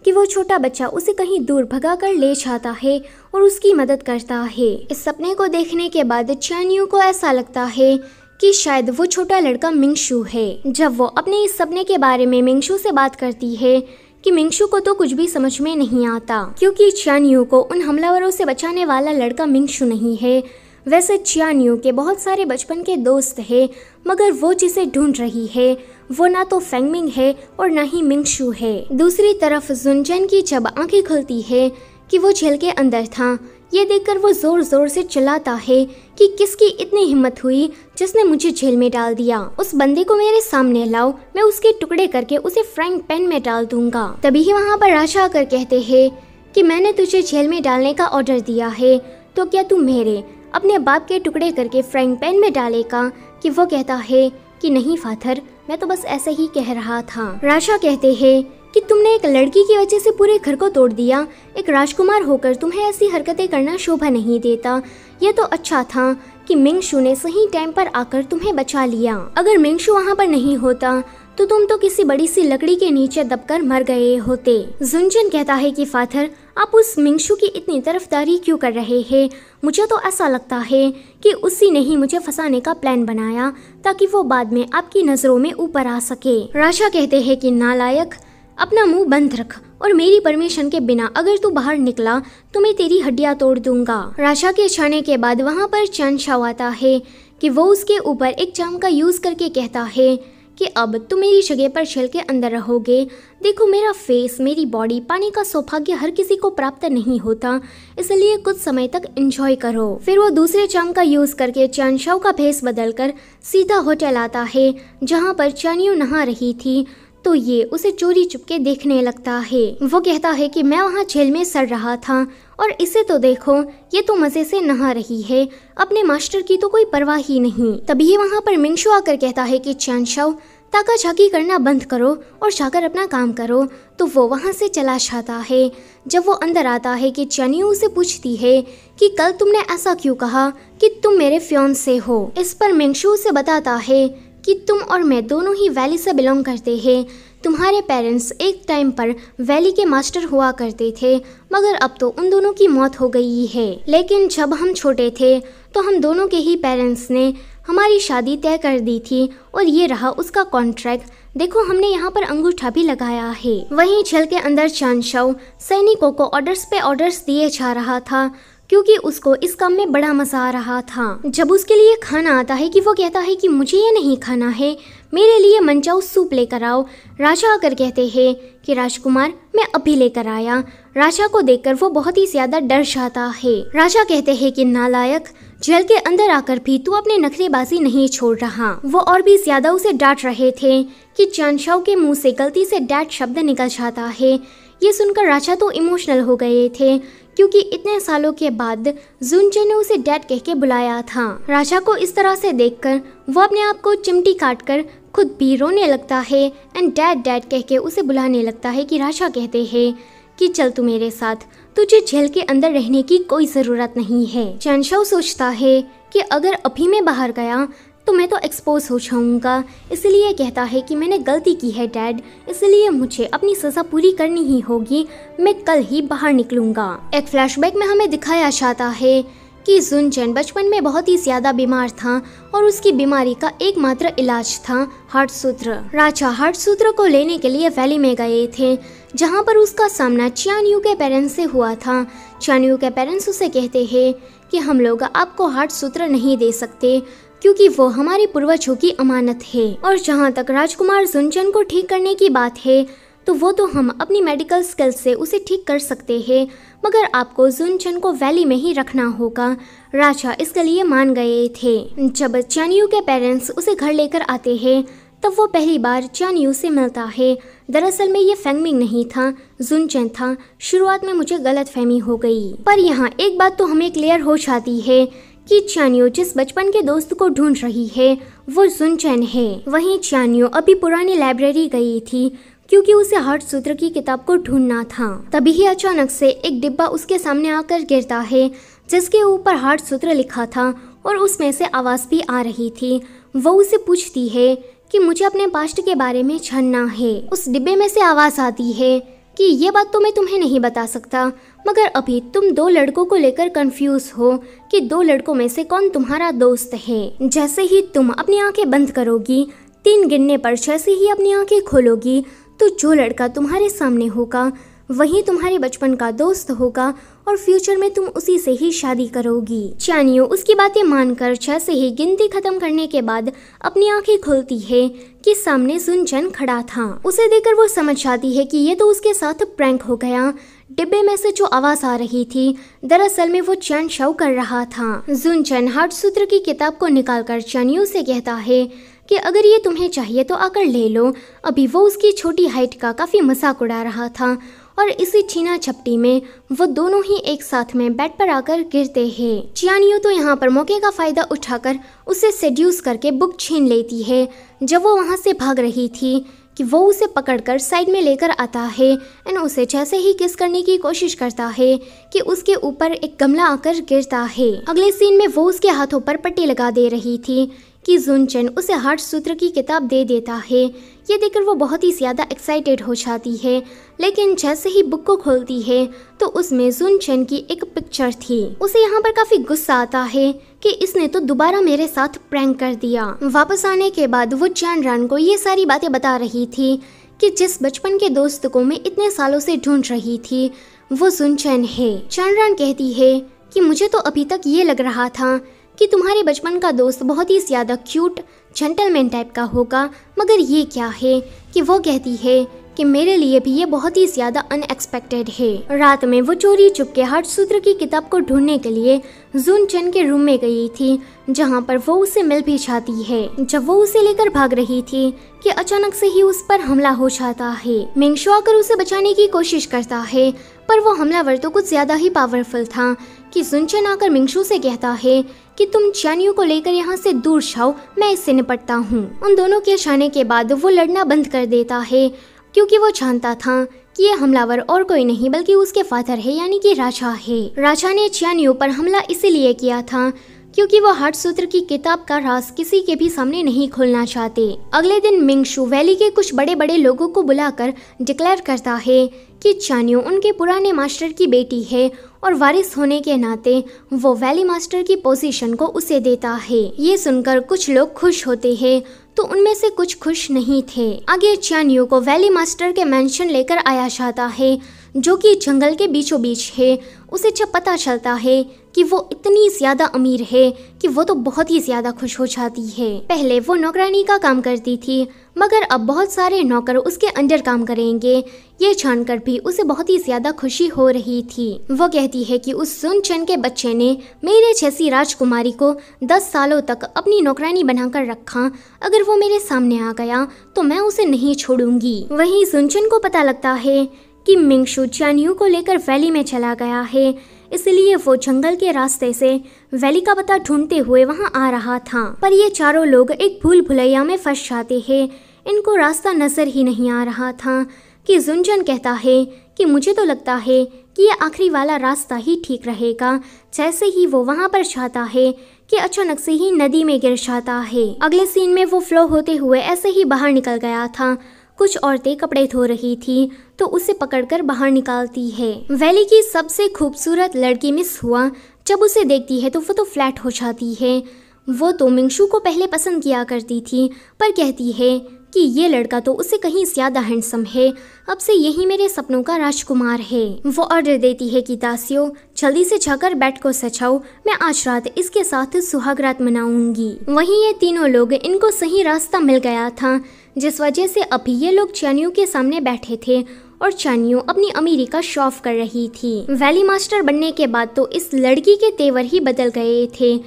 कि वो छोटा बच्चा उसे कहीं दूर भगाकर ले जाता है और उसकी मदद करता है। इस सपने को देखने के बाद चानियो को ऐसा लगता है कि शायद वो छोटा लड़का मिंगशु है। जब वो अपने इस सपने के बारे में मिंगशु से बात करती है कि मिंगशु को तो कुछ भी समझ में नहीं आता, क्योंकि चानियो को उन हमलावरों से बचाने वाला लड़का मिंगशु नहीं है। वैसे चानियो के बहुत सारे बचपन के दोस्त हैं, मगर वो जिसे ढूंढ रही है वो ना तो फेंगमिंग है और ना ही मिंगशु है। दूसरी तरफ जुनचन की जब आंखें खुलती है कि वो जेल के अंदर था, ये देखकर वो जोर जोर से चिल्लाता है कि किसकी इतनी हिम्मत हुई जिसने मुझे जेल में डाल दिया। उस बंदे को मेरे सामने लाओ, मैं उसके टुकड़े करके उसे फ्राइंग पैन में डाल दूंगा। तभी ही वहाँ पर राजा आकर कहते हैं कि मैंने तुझे जेल में डालने का ऑर्डर दिया है, तो क्या तू मेरे अपने बाप के टुकड़े करके फ्राइंग पैन में डालेगा? कि वो कहता है कि नहीं फादर, मैं तो बस ऐसे ही कह रहा था। राजा कहते हैं कि तुमने एक लड़की की वजह से पूरे घर को तोड़ दिया। एक राजकुमार होकर तुम्हें ऐसी हरकतें करना शोभा नहीं देता। ये तो अच्छा था कि मिंगशु ने सही टाइम पर आकर तुम्हें बचा लिया। अगर मिंगशु वहाँ पर नहीं होता तो तुम तो किसी बड़ी सी लकड़ी के नीचे दबकर मर गए होते। जुनचन कहता है कि फादर, आप उस मिंगशु की इतनी तरफदारी क्यों कर रहे हैं? मुझे तो ऐसा लगता है कि उसी ने ही मुझे फंसाने का प्लान बनाया ताकि वो बाद में आपकी नजरों में ऊपर आ सके। राजा कहते हैं कि नालायक, अपना मुंह बंद रख और मेरी परमिशन के बिना अगर तू बाहर निकला तो मैं तेरी हड्डियां तोड़ दूंगा। राजा के जाने के बाद वहाँ पर चैनशाओ आता है कि वो उसके ऊपर एक चाम का यूज करके कहता है कि अब तुम मेरी जगह पर जेल के अंदर रहोगे। देखो, मेरा फेस, मेरी बॉडी पाने का सौभाग्य हर किसी को प्राप्त नहीं होता, इसलिए कुछ समय तक एंजॉय करो। फिर वो दूसरे चाम का यूज करके चैनशाओ का भेस बदलकर सीधा होटल आता है जहाँ पर चानियो नहा रही थी। तो ये उसे चोरी चुपके देखने लगता है। वो कहता है कि मैं वहाँ जेल में सड़ रहा था और इसे तो देखो, ये तो मजे से नहा रही है, अपने मास्टर की तो कोई परवाह ही नहीं। तभी वहाँ पर मिंगशु आकर कहता है कि चैनशाओ, ताका झाकी करना बंद करो और जाकर अपना काम करो। तो वो वहाँ से चला जाता है। जब वो अंदर आता है कि चानियो उसे पूछती है कि कल तुमने ऐसा क्यों कहा कि तुम मेरे फियांसे हो। इस पर मिंगशु उसे बताता है कि तुम और मैं दोनों ही वैली से बिलोंग करते हैं। तुम्हारे पेरेंट्स एक टाइम पर वैली के मास्टर हुआ करते थे, मगर अब तो उन दोनों की मौत हो गई है। लेकिन जब हम छोटे थे तो हम दोनों के ही पेरेंट्स ने हमारी शादी तय कर दी थी और ये रहा उसका कॉन्ट्रैक्ट। देखो, हमने यहाँ पर अंगूठा भी लगाया है। वहीं जेल के अंदर चैनशाओ सैनिकों को ऑर्डर्स पे ऑर्डर्स दिए जा रहा था, क्योंकि उसको इस काम में बड़ा मजा आ रहा था। जब उसके लिए खाना आता है कि वो कहता है कि मुझे ये नहीं खाना है, मेरे लिए मनचाओ सूप लेकर आओ। राजा आकर कहते हैं कि राजकुमार, मैं अभी लेकर आया। राजा को देखकर वो बहुत ही ज्यादा डर जाता है। राजा कहते हैं कि नालायक, जेल के अंदर आकर भी तू अपने नखरेबाजी नहीं छोड़ रहा। वो और भी ज्यादा उसे डांट रहे थे कि चैनशाओ के मुंह से गलती से डैड शब्द निकल जाता है। ये सुनकर राजा तो इमोशनल हो गए थे क्योंकि इतने सालों के बाद जुनचन ने उसे डैड कह के बुलाया था। राजा को इस तरह से देखकर वो अपने आप को चिमटी काटकर खुद भी रोने लगता है एंड डैड डैड कह के उसे बुलाने लगता है कि राजा कहते हैं कि चल तू मेरे साथ, तुझे जेल के अंदर रहने की कोई ज़रूरत नहीं है। चैनशाओ सोचता है कि अगर अभी मैं बाहर गया तो मैं तो एक्सपोज हो जाऊंगा, इसलिए कहता है कि मैंने गलती की है डैड, इसलिए मुझे अपनी सज़ा पूरी करनी ही होगी, मैं कल ही बाहर निकलूंगा। एक फ्लैशबैक में हमें दिखाया जाता है कि जुनचन बचपन में बहुत ही ज़्यादा बीमार था और उसकी बीमारी का एकमात्र इलाज था हार्ट सूत्र। राजा हार्ट सूत्र को लेने के लिए वैली में गए थे जहाँ पर उसका सामना चियान यू के पेरेंट्स से हुआ था। चियान यू के पेरेंट्स उसे कहते हैं कि हम लोग आपको हार्ट सूत्र नहीं दे सकते क्योंकि वो हमारे पूर्वजों की अमानत है, और जहाँ तक राजकुमार जुनचन को ठीक करने की बात है तो वो तो हम अपनी मेडिकल स्किल से उसे ठीक कर सकते हैं, मगर आपको जुनचन को वैली में ही रखना होगा। राजा इसके लिए मान गए थे। जब चियान यू के पेरेंट्स उसे घर लेकर आते हैं तब वो पहली बार चियान यू से मिलता है। दरअसल में ये फेंगमिंग नहीं था, जुनचन था। शुरुआत में मुझे गलतफहमी हो गई, पर यहाँ एक बात तो हमें क्लियर हो जाती है कि चियान यू जिस बचपन के दोस्त को ढूंढ रही है वो जुनचन है। वहीं चियान यू अभी पुरानी लाइब्रेरी गई थी क्योंकि उसे हार्ट सूत्र की किताब को ढूंढना था। तभी ही अचानक से एक डिब्बा उसके सामने आकर गिरता है जिसके ऊपर हार्ट सूत्र लिखा था और उसमें से आवाज़ भी आ रही थी। वो उसे पूछती है कि मुझे अपने पास्ट के बारे में जानना है। उस डिब्बे में से आवाज़ आती है कि ये बात तो मैं तुम्हें नहीं बता सकता, मगर अभी तुम दो लड़कों को लेकर कंफ्यूज हो कि दो लड़कों में से कौन तुम्हारा दोस्त है। जैसे ही तुम अपनी आंखें बंद करोगी, 3 गिनने पर जैसे ही अपनी आंखें खोलोगी तो जो लड़का तुम्हारे सामने होगा वही तुम्हारे बचपन का दोस्त होगा और फ्यूचर में तुम उसी से ही शादी करोगी। चियान यू उसकी बातें मानकर जैसे ही गिनती खत्म करने के बाद अपनी आंखें खोलती है कि सामने जुनचन खड़ा था। उसे देखकर वो समझ जाती है कि ये तो उसके साथ प्रैंक हो गया। डिब्बे में से जो आवाज आ रही थी दरअसल में वो चैनशाओ कर रहा था। जुनचन हार्ट सूत्र की किताब को निकालकर चियान यू से कहता है कि अगर ये तुम्हें चाहिए तो आकर ले लो। अभी वो उसकी छोटी हाइट का काफी मजाक उड़ा रहा था और इसी छीना झपटी में वो दोनों ही एक साथ में बेड पर आकर गिरते हैं। चियान यू तो यहाँ पर मौके का फायदा उठाकर उसे सेड्यूस करके बुक छीन लेती है। जब वो वहाँ से भाग रही थी कि वो उसे पकड़कर साइड में लेकर आता है एंड उसे जैसे ही किस करने की कोशिश करता है कि उसके ऊपर एक गमला आकर गिरता है। अगले सीन में वो उसके हाथों पर पट्टी लगा दे रही थी कि जुनचन उसे हार्ट सूत्र की किताब दे देता है। ये देखकर वो बहुत ही ज़्यादा एक्साइटेड हो जाती है, लेकिन जैसे ही बुक को खोलती है तो उसमें जुनचन की एक पिक्चर थी। उसे यहाँ पर काफ़ी गुस्सा आता है कि इसने तो दोबारा मेरे साथ प्रैंक कर दिया। वापस आने के बाद वो चैनरान को ये सारी बातें बता रही थी कि जिस बचपन के दोस्त को मैं इतने सालों से ढूंढ रही थी वो जुनचन है। चैनरान कहती है कि मुझे तो अभी तक ये लग रहा था कि तुम्हारे बचपन का दोस्त बहुत ही ज़्यादा क्यूट जेंटलमैन टाइप का होगा, मगर ये क्या है कि वो कहती है कि मेरे लिए भी ये बहुत ही ज़्यादा अनएक्सपेक्टेड है। रात में वो चोरी चुपके हार्ट सूत्र की किताब को ढूंढने के लिए जुनचन के रूम में गई थी, जहाँ पर वो उसे मिल भी जाती है। जब वो उसे लेकर भाग रही थी कि अचानक से ही उस पर हमला हो जाता है। मिंगशू आकर उसे बचाने की कोशिश करता है, पर वो हमलावर तो कुछ ज्यादा ही पावरफुल था कि जुनचन आकर मिंगशू से कहता है कि तुम चियान यू को लेकर यहाँ से दूर जाओ, मैं इससे निपटता हूँ। उन दोनों के जाने के बाद वो लड़ना बंद कर देता है क्योंकि वो जानता था कि ये हमलावर और कोई नहीं बल्कि उसके फादर है, यानी कि राजा है। राजा ने चियान यू पर हमला इसीलिए किया था क्योंकि वो हार्ट सूत्र की किताब का राज किसी के भी सामने नहीं खोलना चाहते। अगले दिन मिंगशू वैली के कुछ बड़े बड़े लोगों को बुलाकर डिक्लेयर करता है कि चियान यू उनके पुराने मास्टर की बेटी है और वारिस होने के नाते वो वैली मास्टर की पोजीशन को उसे देता है। ये सुनकर कुछ लोग खुश होते हैं तो उनमें से कुछ खुश नहीं थे। आगे चियान यू को वैली मास्टर के मेंशन लेकर आया जाता है जो कि जंगल के बीचों बीच है। उसे जब पता चलता है कि वो इतनी ज्यादा अमीर है कि वो तो बहुत ही ज्यादा खुश हो जाती है। पहले वो नौकरानी का काम करती थी, मगर अब बहुत सारे नौकर उसके अंडर काम करेंगे। ये जानकर भी उसे बहुत ही ज्यादा खुशी हो रही थी। वो कहती है कि उस जुनचन के बच्चे ने मेरे जैसी राजकुमारी को 10 सालों तक अपनी नौकरानी बनाकर रखा, अगर वो मेरे सामने आ गया तो मैं उसे नहीं छोड़ूंगी। वहीं जुनचन को पता लगता है कि मिंगशू चान्यू को लेकर वैली में चला गया है, इसलिए वो जंगल के रास्ते से वैली का पता ढूंढते हुए वहां आ रहा था। पर ये चारों लोग एक भूल भुलैया में फंस जाते हैं। इनको रास्ता नजर ही नहीं आ रहा था कि जुनचन कहता है कि मुझे तो लगता है कि ये आखिरी वाला रास्ता ही ठीक रहेगा। जैसे ही वो वहां पर जाता है कि अचानक से ही नदी में गिर जाता है। अगले सीन में वो फ्लो होते हुए ऐसे ही बाहर निकल गया था। कुछ औरतें कपड़े धो रही थी तो उसे पकड़कर बाहर निकालती है। वैली की सबसे खूबसूरत लड़की मिस हुआ जब उसे देखती है तो वो तो फ्लैट हो जाती है। वो तो मिंगशू को पहले पसंद किया करती थी, पर कहती है कि ये लड़का तो उससे कहीं ज्यादा हैंडसम है, अब से यही मेरे सपनों का राजकुमार है। वो ऑर्डर देती है कि दासियों जल्दी से जाकर बेड को सजाओ, मैं आज रात इसके साथ सुहाग रात मनाऊंगी। वहीं ये तीनों लोग, इनको सही रास्ता मिल गया था, जिस वजह से अभी ये लोग चान्यू के सामने बैठे थे और चान्यू अपनी अमीरी का शो ऑफ कर रही थी। वैली मास्टर बनने के बाद तो इस लड़की के तेवर ही बदल गए थे।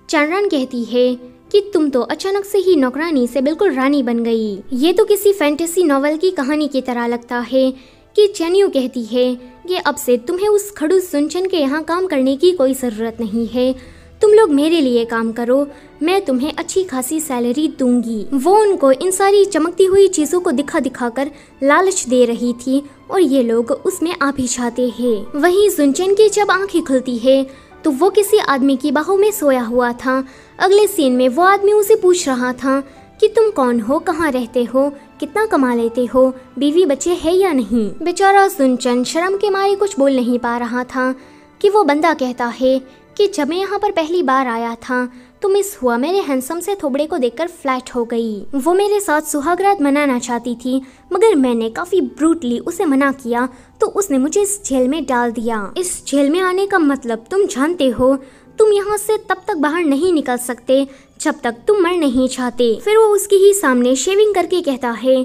चानरान कहती है कि तुम तो अचानक से ही नौकरानी से बिल्कुल रानी बन गई। ये तो किसी फैंटेसी नॉवेल की कहानी की तरह लगता है कि चान्यू कहती है कि अब से तुम्हें उस खड़ूस जुनचन के यहाँ काम करने की कोई ज़रूरत नहीं है, तुम लोग मेरे लिए काम करो, मैं तुम्हें अच्छी खासी सैलरी दूंगी। वो उनको इन सारी चमकती हुई चीजों को दिखा दिखा कर लालच दे रही थी और ये लोग उसमें आ भी जाते हैं। वहीं जुनचन की जब आंखें खुलती है तो वो किसी आदमी की बाहों में सोया हुआ था। अगले सीन में वो आदमी उसे पूछ रहा था कि तुम कौन हो, कहाँ रहते हो, कितना कमा लेते हो, बीवी बच्चे है या नहीं। बेचारा जुनचन शर्म के मारे कुछ बोल नहीं पा रहा था कि वो बंदा कहता है कि जब मैं यहाँ पर पहली बार आया था तो मिस हुआ मेरे हैंडसम से थोबड़े को देखकर फ्लैट हो गई। वो मेरे साथ सुहागरात मनाना चाहती थी, मगर मैंने काफी ब्रूटली उसे मना किया तो उसने मुझे इस जेल में डाल दिया। इस जेल में आने का मतलब तुम जानते हो, तुम यहाँ से तब तक बाहर नहीं निकल सकते जब तक तुम मर नहीं चाहते। फिर वो उसके ही सामने शेविंग करके कहता है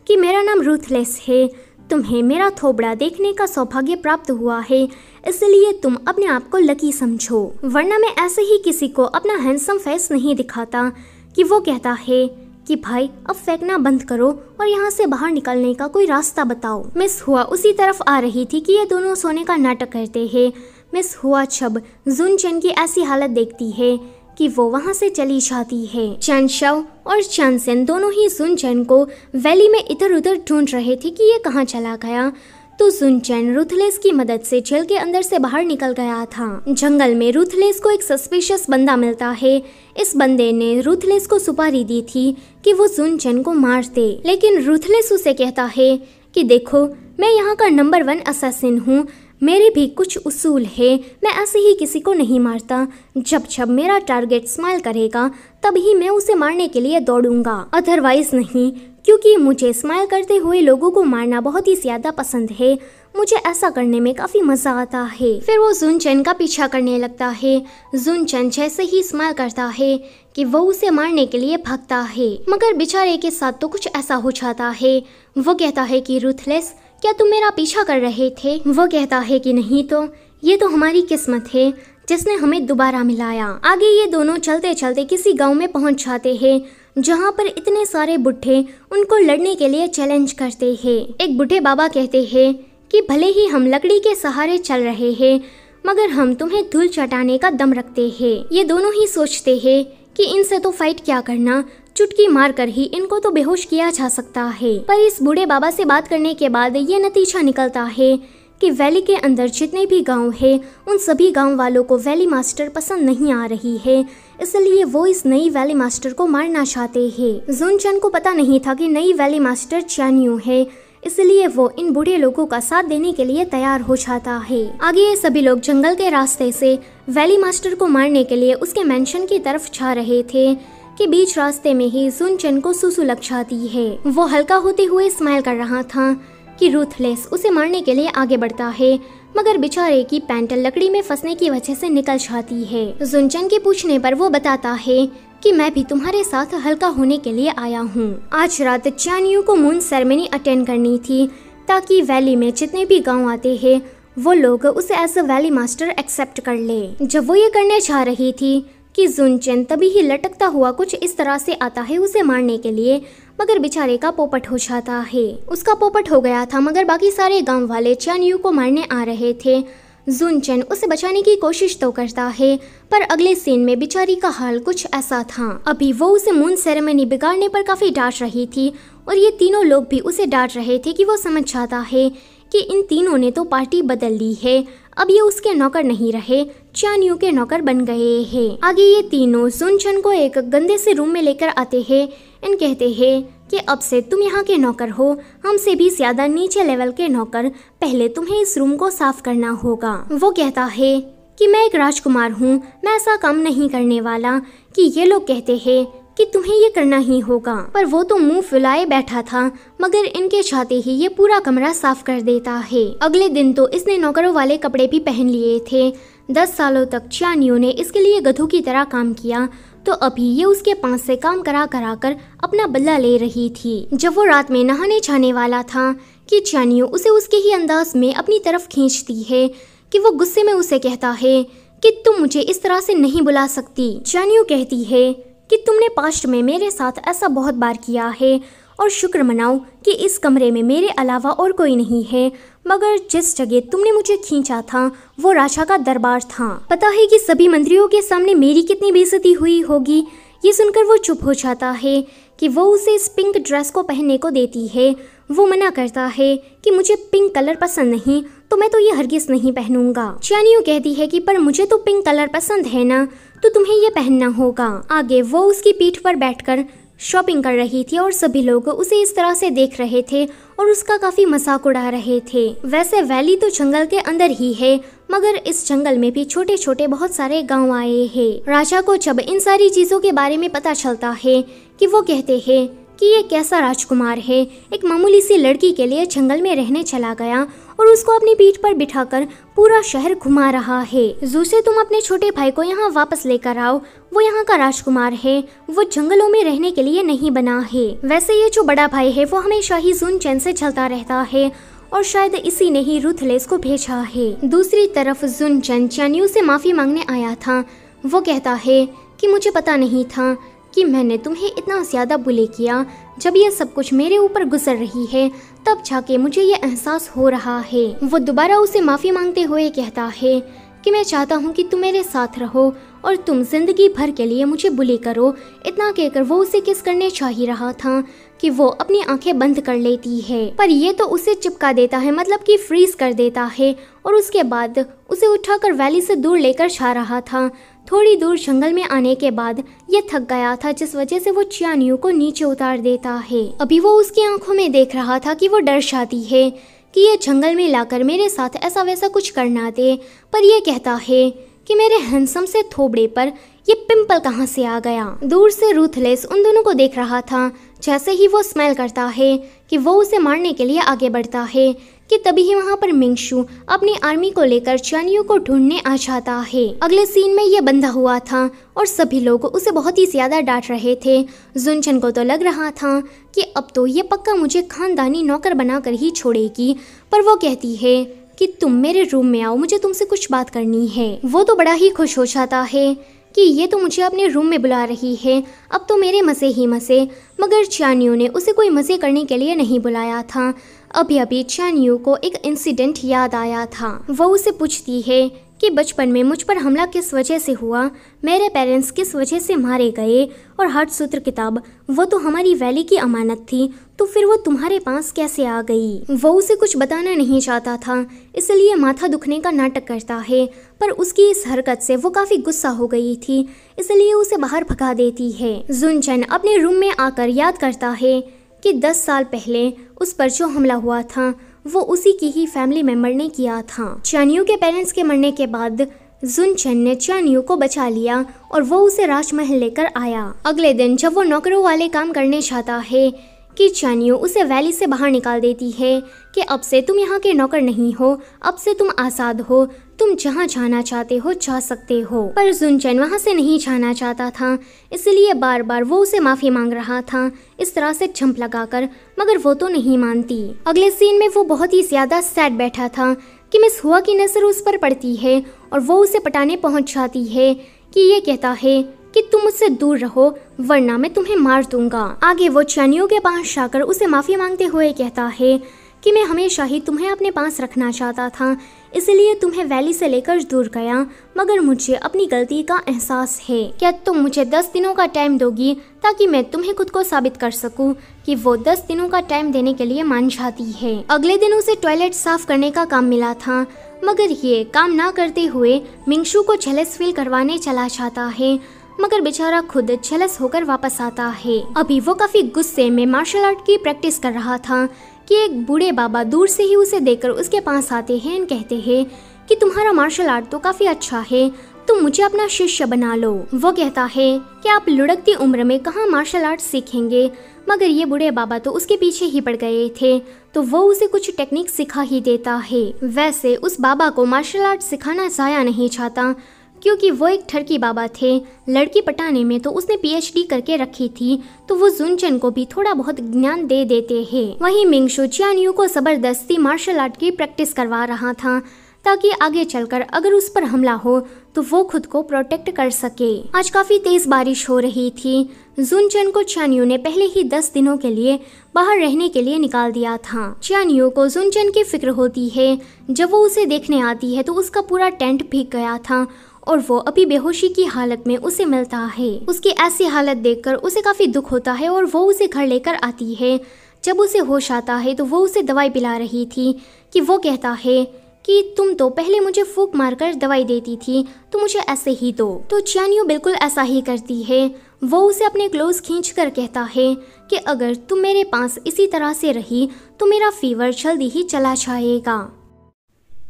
कि मेरा नाम रूथलेस है, तुम्हें मेरा थोबड़ा देखने का सौभाग्य प्राप्त हुआ है, इसलिए तुम अपने आप को लकी समझो, वरना मैं ऐसे ही किसी को अपना हैंडसम फेस नहीं दिखाता। कि वो कहता है कि भाई अब फेंकना बंद करो और यहाँ से बाहर निकलने का कोई रास्ता बताओ। मिस हुआ उसी तरफ आ रही थी कि ये दोनों सोने का नाटक करते हैं। मिस हुआ जब जुनचन की ऐसी हालत देखती है कि वो वहाँ से चली जाती है। चैनशाओ और चैनसेन दोनों ही जुनचन को वैली में इधर उधर ढूंढ रहे थे कि ये कहाँ चला गया। तो जुनचन रूथलेस की मदद से जेल के अंदर से बाहर निकल गया था। जंगल में रूथलेस को एक सस्पिशियस बंदा मिलता है। इस बंदे ने रूथलेस को सुपारी दी थी कि वो जुनचन को मार दे, लेकिन रूथलेस उसे कहता है कि देखो मैं यहाँ का नंबर 1 असैसिन हूँ, मेरे भी कुछ उसूल है, मैं ऐसे ही किसी को नहीं मारता, जब जब मेरा टारगेट स्माइल करेगा तभी मैं उसे मारने के लिए दौड़ूंगा, अदरवाइज नहीं, क्योंकि मुझे स्माइल करते हुए लोगों को मारना बहुत ही ज्यादा पसंद है, मुझे ऐसा करने में काफी मजा आता है। फिर वो जुनचन का पीछा करने लगता है। जुनचन जैसे ही स्माइल करता है कि वो उसे मारने के लिए भागता है, मगर बेचारे के साथ तो कुछ ऐसा हो जाता है। वो कहता है कि रूथलेस क्या तुम मेरा पीछा कर रहे थे? वो कहता है कि नहीं तो, ये तो हमारी किस्मत है जिसने हमें दोबारा मिलाया। आगे ये दोनों चलते चलते किसी गांव में पहुंच जाते हैं जहां पर इतने सारे बुढ़े उनको लड़ने के लिए चैलेंज करते हैं। एक बूढ़े बाबा कहते हैं कि भले ही हम लकड़ी के सहारे चल रहे हैं, मगर हम तुम्हें धूल चटाने का दम रखते हैं। ये दोनों ही सोचते हैं कि इनसे तो फाइट क्या करना, चुटकी मारकर ही इनको तो बेहोश किया जा सकता है। पर इस बूढ़े बाबा से बात करने के बाद ये नतीजा निकलता है कि वैली के अंदर जितने भी गांव हैं, उन सभी गांव वालों को वैली मास्टर पसंद नहीं आ रही है, इसलिए वो इस नई वैली मास्टर को मारना चाहते हैं। जुनचन को पता नहीं था कि नई वैली मास्टर चान्यू है, इसलिए वो इन बूढ़े लोगों का साथ देने के लिए तैयार हो जाता है। आगे ये सभी लोग जंगल के रास्ते से वैली मास्टर को मारने के लिए उसके मेंशन की तरफ जा रहे थे कि बीच रास्ते में ही जुनचन को सुसु लग जाती है। वो हल्का होते हुए स्माइल कर रहा था कि रूथलेस उसे मारने के लिए आगे बढ़ता है, मगर बेचारे की पैंट लकड़ी में फंसने की वजह से निकल जाती है। जुनचन के पूछने पर वो बताता है कि मैं भी तुम्हारे साथ हल्का होने के लिए आया हूँ। आज रात चान्यू को मून सेरेमनी अटेंड करनी थी ताकि वैली में जितने भी गांव आते हैं वो लोग उसे as a valley master accept कर ले। जब वो ये करने जा रही थी कि जुनचन तभी ही लटकता हुआ कुछ इस तरह से आता है उसे मारने के लिए, मगर बेचारे का पोपट हो जाता है। उसका पोपट हो गया था मगर बाकी सारे गांव वाले चान यू को मारने आ रहे थे। जुन चेन उसे बचाने की कोशिश तो करता है पर अगले सीन में बेचारी का हाल कुछ ऐसा था। अभी वो उसे मून सेरेमनी बिगाड़ने पर काफी डांट रही थी और ये तीनों लोग भी उसे डांट रहे थे कि वो समझ जाता है कि इन तीनों ने तो पार्टी बदल ली है, अब ये उसके नौकर नहीं रहे, चान यू के नौकर बन गए हैं। आगे ये तीनों जुन चेन को एक गंदे से रूम में लेकर आते हैं। इन कहते हैं कि अब से तुम यहाँ के नौकर हो, हमसे भी ज्यादा नीचे लेवल के नौकर, पहले तुम्हें इस रूम को साफ करना होगा। वो कहता है कि मैं एक राजकुमार हूँ, मैं ऐसा काम नहीं करने वाला। कि ये लोग कहते हैं कि तुम्हें ये करना ही होगा, पर वो तो मुंह फुलाए बैठा था मगर इनके चाहते ही ये पूरा कमरा साफ कर देता है। अगले दिन तो इसने नौकरों वाले कपड़े भी पहन लिए थे। 10 सालों तक चान यू ने इसके लिए गधों की तरह काम किया, तो अभी ये उसके पास से काम करा कर अपना बदला ले रही थी। जब वो रात में नहाने जाने वाला था कि चान यू उसे उसके ही अंदाज में अपनी तरफ खींचती है कि वो गुस्से में उसे कहता है कि तुम मुझे इस तरह से नहीं बुला सकती। चान यू कहती है कि तुमने पास्ट में मेरे साथ ऐसा बहुत बार किया है और शुक्र मनाओ कि इस कमरे में मेरे अलावा और कोई नहीं है, मगर जिस जगह तुमने मुझे खींचा था वो राजा का दरबार था। पता है कि सभी मंत्रियों के सामने मेरी कितनी बेइज्जती हुई होगी। ये सुनकर वो चुप हो जाता है कि वो उसे इस पिंक ड्रेस को पहनने को देती है। वो मना करता है कि मुझे पिंक कलर पसंद नहीं, तो मैं तो ये हरगिज नहीं पहनूंगा। चान यू कहती है कि पर मुझे तो पिंक कलर पसंद है ना, तो तुम्हें ये पहनना होगा। आगे वो उसकी पीठ पर बैठकर शॉपिंग कर रही थी और सभी लोग उसे इस तरह से देख रहे थे और उसका काफी मजाक उड़ा रहे थे। वैसे वैली तो जंगल के अंदर ही है, मगर इस जंगल में भी छोटे छोटे बहुत सारे गांव आए हैं। राजा को जब इन सारी चीजों के बारे में पता चलता है कि वो कहते हैं कि ये कैसा राजकुमार है, एक मामूली सी लड़की के लिए जंगल में रहने चला गया और उसको अपनी पीठ पर बिठाकर पूरा शहर घुमा रहा है। जू से तुम अपने छोटे भाई को यहाँ वापस लेकर आओ, वो यहाँ का राजकुमार है, वो जंगलों में रहने के लिए नहीं बना है। वैसे ये जो बड़ा भाई है वो हमेशा ही जुन चेन से चलता रहता है और शायद इसी ने ही रूथलेस को भेजा है। दूसरी तरफ जुन चेन चान यू से माफी मांगने आया था। वो कहता है कि मुझे पता नहीं था कि मैंने तुम्हें इतना ज्यादा बुली किया। जब ये सब कुछ मेरे ऊपर गुजर रही है तब जाके मुझे ये एहसास हो रहा है। वो दोबारा उसे माफी मांगते हुए कहता है कि मैं चाहता हूँ कि तुम मेरे साथ रहो और तुम जिंदगी भर के लिए मुझे बुली करो। इतना कहकर वो उसे किस करने चाह ही रहा था कि वो अपनी आंखें बंद कर लेती है, पर ये तो उसे चिपका देता है, मतलब कि फ्रीज कर देता है और उसके बाद उसे उठाकर वैली से दूर लेकर जा रहा था। थोड़ी दूर जंगल में आने के बाद ये थक गया था, जिस वजह से वो चान यू को नीचे उतार देता है। अभी वो उसकी आंखों में देख रहा था कि वो डर जाती है कि ये जंगल में लाकर मेरे साथ ऐसा वैसा कुछ करना दे, पर ये कहता है कि मेरे हैंडसम से थोबड़े पर ये पिंपल कहाँ से आ गया। दूर से रूथलेस उन दोनों को देख रहा था। जैसे ही वो स्मेल करता है कि वो उसे मारने के लिए आगे बढ़ता है कि तभी ही वहाँ पर मिंगशू अपनी आर्मी को लेकर चान यू को ढूंढने आ जाता है। अगले सीन में ये बंधा हुआ था और सभी लोग उसे बहुत ही ज्यादा डांट रहे थे। जुन चेन को तो लग रहा था कि अब तो ये पक्का मुझे खानदानी नौकर बनाकर ही छोड़ेगी, पर वो कहती है कि तुम मेरे रूम में आओ, मुझे तुमसे कुछ बात करनी है। वो तो बड़ा ही खुश हो जाता है कि ये तो मुझे अपने रूम में बुला रही है, अब तो मेरे मजे ही मजे। मगर चान यू ने उसे कोई मजे करने के लिए नहीं बुलाया था। अभी अभी चान यू को एक इंसिडेंट याद आया था। वो उसे पूछती है कि बचपन में मुझ पर हमला किस वजह से हुआ, मेरे पेरेंट्स किस वजह से मारे गए, और हाथ सूत्र किताब वो तो हमारी वैली की अमानत थी, तो फिर वो तुम्हारे पास कैसे आ गई। वो उसे कुछ बताना नहीं चाहता था, इसलिए माथा दुखने का नाटक करता है, पर उसकी इस हरकत से वो काफी गुस्सा हो गई थी, इसलिए उसे बाहर भगा देती है। जुन चेन अपने रूम में आकर याद करता है कि 10 साल पहले उस पर जो हमला हुआ था वो उसी की ही फैमिली मेंबर ने किया था। चान यू के पेरेंट्स के मरने के बाद जुन चेन ने चान यू को बचा लिया और वो उसे राजमहल लेकर आया। अगले दिन जब वो नौकरों वाले काम करने जाता है कि चान यू उसे वैली से बाहर निकाल देती है कि अब से तुम यहाँ के नौकर नहीं हो, अब से तुम आजाद हो, तुम जहाँ जाना चाहते हो जा सकते हो। पर जुन चेन वहाँ से नहीं जाना चाहता था, इसलिए बार बार वो उसे माफी मांग रहा था, इस तरह से झंप लगाकर, मगर वो तो नहीं मानती। अगले सीन में वो बहुत ही ज्यादा सैड बैठा था कि मिस हुआ की नजर उस पर पड़ती है और वो उसे पटाने पहुँच जाती है कि ये कहता है कि तुम मुझसे दूर रहो वरना मैं तुम्हें मार दूंगा। आगे वो चानियो के पास जाकर उसे माफी मांगते हुए कहता है कि मैं हमेशा ही तुम्हें अपने पास रखना चाहता था, इसलिए तुम्हें वैली से लेकर दूर गया, मगर मुझे अपनी गलती का एहसास है। क्या तुम मुझे 10 दिनों का टाइम दोगी ताकि मैं तुम्हें खुद को साबित कर सकूं कि वो 10 दिनों का टाइम देने के लिए मान जाती है। अगले दिन उसे टॉयलेट साफ करने का काम मिला था, मगर ये काम ना करते हुए मिंगशू को जेलस फील करवाने चला जाता है, मगर बेचारा खुद जेलस होकर वापस आता है। अभी वो काफी गुस्से में मार्शल आर्ट की प्रैक्टिस कर रहा था कि एक बूढ़े बाबा दूर से ही उसे देखकर उसके पास आते हैं और कहते हैं कि तुम्हारा मार्शल आर्ट तो काफी अच्छा है, तुम मुझे अपना शिष्य बना लो। वो कहता है कि आप लुढ़कती उम्र में कहाँ मार्शल आर्ट सीखेंगे, मगर ये बूढ़े बाबा तो उसके पीछे ही पड़ गए थे, तो वो उसे कुछ टेक्निक सिखा ही देता है। वैसे उस बाबा को मार्शल आर्ट सिखाना जाया नहीं चाहता, क्योंकि वो एक ठरकी बाबा थे। लड़की पटाने में तो उसने पीएचडी करके रखी थी, तो वो जुनचन को भी थोड़ा बहुत ज्ञान दे देते हैं। वहीं मिंगशू चानियो को जबरदस्ती मार्शल आर्ट की प्रैक्टिस करवा रहा था, ताकि आगे चलकर अगर उस पर हमला हो तो वो खुद को प्रोटेक्ट कर सके। आज काफी तेज बारिश हो रही थी। जुनचन को चानियो ने पहले ही 10 दिनों के लिए बाहर रहने के लिए निकाल दिया था। चानियो को जुनचन की फिक्र होती है। जब वो उसे देखने आती है तो उसका पूरा टेंट भीग गया था और वो अभी बेहोशी की हालत में उसे मिलता है। उसकी ऐसी हालत देखकर उसे काफी दुख होता है और वो उसे घर लेकर आती है। जब उसे होश आता है तो वो उसे दवाई पिला रही थी कि वो कहता है कि तुम तो पहले मुझे फूंक मारकर दवाई देती थी, तो मुझे ऐसे ही दो। तो चानियो बिल्कुल ऐसा ही करती है। वो उसे अपने क्लोज खींचकर कहता है कि अगर तुम मेरे पास इसी तरह से रही तो मेरा फीवर जल्दी ही चला जाएगा।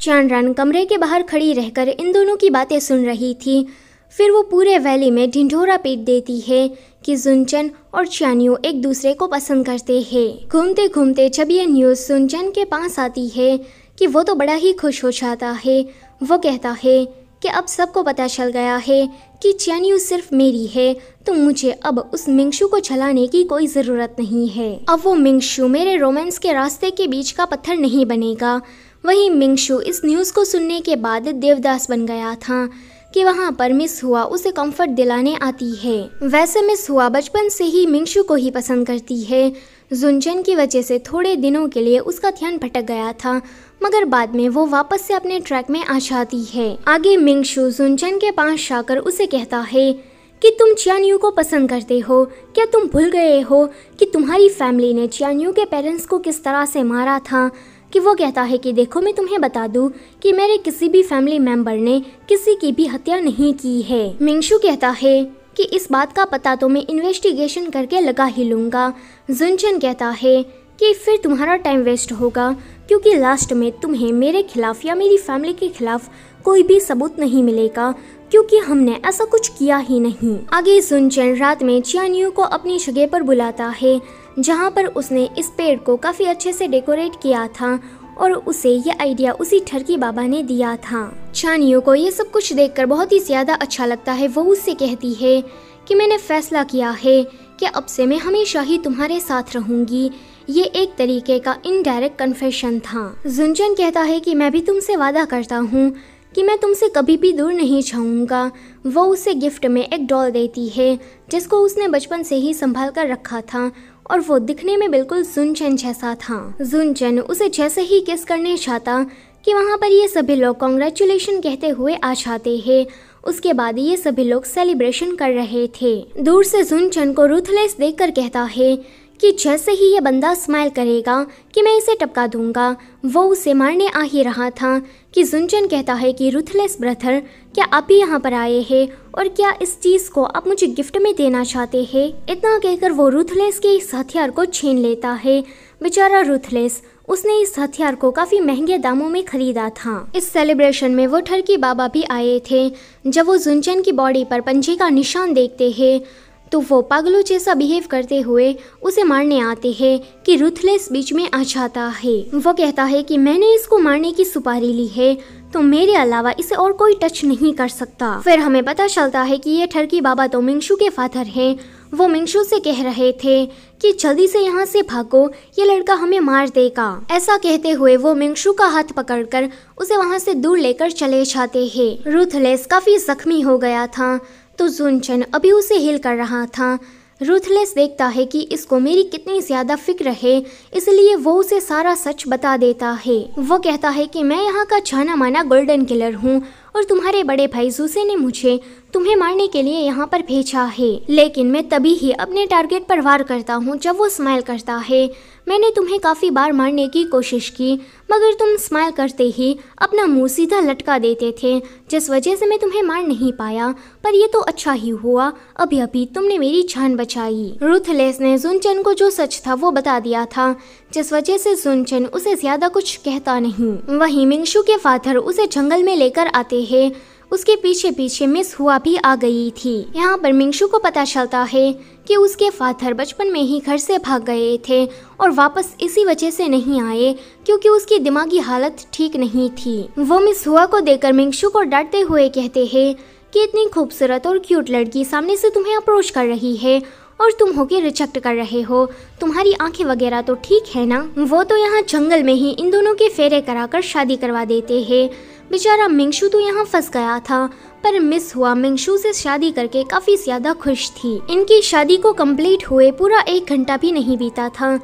चानरन कमरे के बाहर खड़ी रहकर इन दोनों की बातें सुन रही थी। फिर वो पूरे वैली में ढिंढोरा पीट देती है कि जुनचन और चानियो एक दूसरे को पसंद करते हैं। घूमते घूमते जब ये न्यूज़ जुनचन के पास आती है कि वो तो बड़ा ही खुश हो जाता है। वो कहता है कि अब सबको पता चल गया है कि चानियो सिर्फ मेरी है, तो मुझे अब उस मिंगशू को छलाने की कोई ज़रूरत नहीं है। अब वो मिंगशू मेरे रोमांस के रास्ते के बीच का पत्थर नहीं बनेगा। वहीं मिंगशू इस न्यूज़ को सुनने के बाद देवदास बन गया था कि वहाँ पर मिस हुआ उसे कंफर्ट दिलाने आती है। वैसे मिस हुआ बचपन से ही मिंगशू को ही पसंद करती है। जुनचन की वजह से थोड़े दिनों के लिए उसका ध्यान भटक गया था, मगर बाद में वो वापस से अपने ट्रैक में आ जाती है। आगे मिंगशू जुनचन के पास जाकर उसे कहता है कि तुम चानियो को पसंद करते हो। क्या तुम भूल गए हो कि तुम्हारी फैमिली ने चानियो के पेरेंट्स को किस तरह से मारा था? कि वो कहता है कि देखो मैं तुम्हें बता दूं कि मेरे किसी भी फैमिली मेंबर ने किसी की भी हत्या नहीं की है। मिंगशू कहता है कि इस बात का पता तो मैं इन्वेस्टिगेशन करके लगा ही लूँगा। जुनचन कहता है कि फिर तुम्हारा टाइम वेस्ट होगा, क्योंकि लास्ट में तुम्हें मेरे खिलाफ या मेरी फैमिली के खिलाफ कोई भी सबूत नहीं मिलेगा, क्योंकि हमने ऐसा कुछ किया ही नहीं। आगे जुनचन रात में चानियो को अपनी जगह पर बुलाता है, जहाँ पर उसने इस पेड़ को काफी अच्छे से डेकोरेट किया था और उसे ये आइडिया उसी ठरकी बाबा ने दिया था। चानियो को ये सब कुछ देखकर बहुत ही ज्यादा अच्छा लगता है। वो उससे कहती है कि मैंने फैसला किया है कि अब से मैं हमेशा ही तुम्हारे साथ रहूंगी। ये एक तरीके का इनडायरेक्ट कन्फेशन था। जुनचन कहता है कि मैं भी तुमसे वादा करता हूँ कि मैं तुमसे कभी भी दूर नहीं जाऊंगा। वो उसे गिफ्ट में एक डॉल देती है जिसको उसने बचपन से ही संभाल कर रखा था और वो दिखने में बिल्कुल जुनचन जैसा था। जुनचन उसे जैसे ही किस करने चाहता कि वहाँ पर ये सभी लोग कॉन्ग्रेचुलेशन कहते हुए आ जाते हैं। उसके बाद ये सभी लोग सेलिब्रेशन कर रहे थे। दूर से जुनचन को रूथलेस देखकर कहता है कि जैसे ही ये बंदा स्माइल करेगा कि मैं इसे टपका दूंगा। वो उसे मारने आ ही रहा था कि जुनचन कहता है कि रूथलेस ब्रदर, क्या आप भी यहाँ पर आए हैं और क्या इस चीज़ को आप मुझे गिफ्ट में देना चाहते हैं? इतना कहकर वो रूथलेस के इस हथियार को छीन लेता है। बेचारा रूथलेस, उसने इस हथियार को काफी महंगे दामों में खरीदा था। इस सेलिब्रेशन में वो ठरकी बाबा भी आए थे। जब वो जुनचन की बॉडी पर पंजे का निशान देखते हैं तो वो पागलों जैसा बिहेव करते हुए उसे मारने आते हैं कि रूथलेस बीच में आ जाता है। वो कहता है कि मैंने इसको मारने की सुपारी ली है, तो मेरे अलावा इसे और कोई टच नहीं कर सकता। फिर हमें पता चलता है कि ये ठरकी बाबा तो मिंगशू के फादर हैं। वो मिंगशू से कह रहे थे कि जल्दी से यहाँ से भागो, ये लड़का हमें मार देगा। ऐसा कहते हुए वो मिंगशू का हाथ पकड़कर उसे वहाँ से दूर लेकर चले जाते हैं। रूथलेस काफी जख्मी हो गया था। तो जुनचन अभी उसे हील कर रहा था। रूथलेस देखता है कि इसको मेरी कितनी ज़्यादा फिक्र है, इसलिए वो उसे सारा सच बता देता है। वो कहता है कि मैं यहाँ का जाना माना गोल्डन किलर हूँ और तुम्हारे बड़े भाई जूसे ने मुझे तुम्हें मारने के लिए यहाँ पर भेजा है, लेकिन मैं तभी ही अपने टारगेट पर वार करता हूँ जब वो स्माइल करता है। मैंने तुम्हें काफ़ी बार मारने की कोशिश की, मगर तुम स्माइल करते ही अपना मुंह सीधा लटका देते थे, जिस वजह से मैं तुम्हें मार नहीं पाया। पर ये तो अच्छा ही हुआ, अभी अभी तुमने मेरी जान बचाई। रूथलेस ने जुनचन को जो सच था वो बता दिया था, जिस वजह से जुनचन उसे ज्यादा कुछ कहता नहीं। वहीं मिंगशू के फादर उसे जंगल में लेकर आते हैं। उसके पीछे पीछे मिस हुआ भी आ गई थी। यहाँ पर मिंगशू को पता चलता है कि उसके फादर बचपन में ही घर से भाग गए थे और वापस इसी वजह से नहीं आए क्योंकि उसकी दिमागी हालत ठीक नहीं थी। वो मिस हुआ को देखकर मिंगशू को डांटते हुए कहते हैं कि इतनी खूबसूरत और क्यूट लड़की सामने से तुम्हें अप्रोच कर रही है और तुम होके रिजेक्ट कर रहे हो, तुम्हारी आंखें वगैरह तो ठीक है ना। वो तो यहाँ जंगल में ही इन दोनों के फेरे कराकर शादी करवा देते हैं। बेचारा मिंगशू तो यहाँ फंस गया था, पर मिस हुआ मिंगशू से शादी करके काफी ज्यादा खुश थी। इनकी शादी को कंप्लीट हुए पूरा 1 घंटा भी नहीं बीता था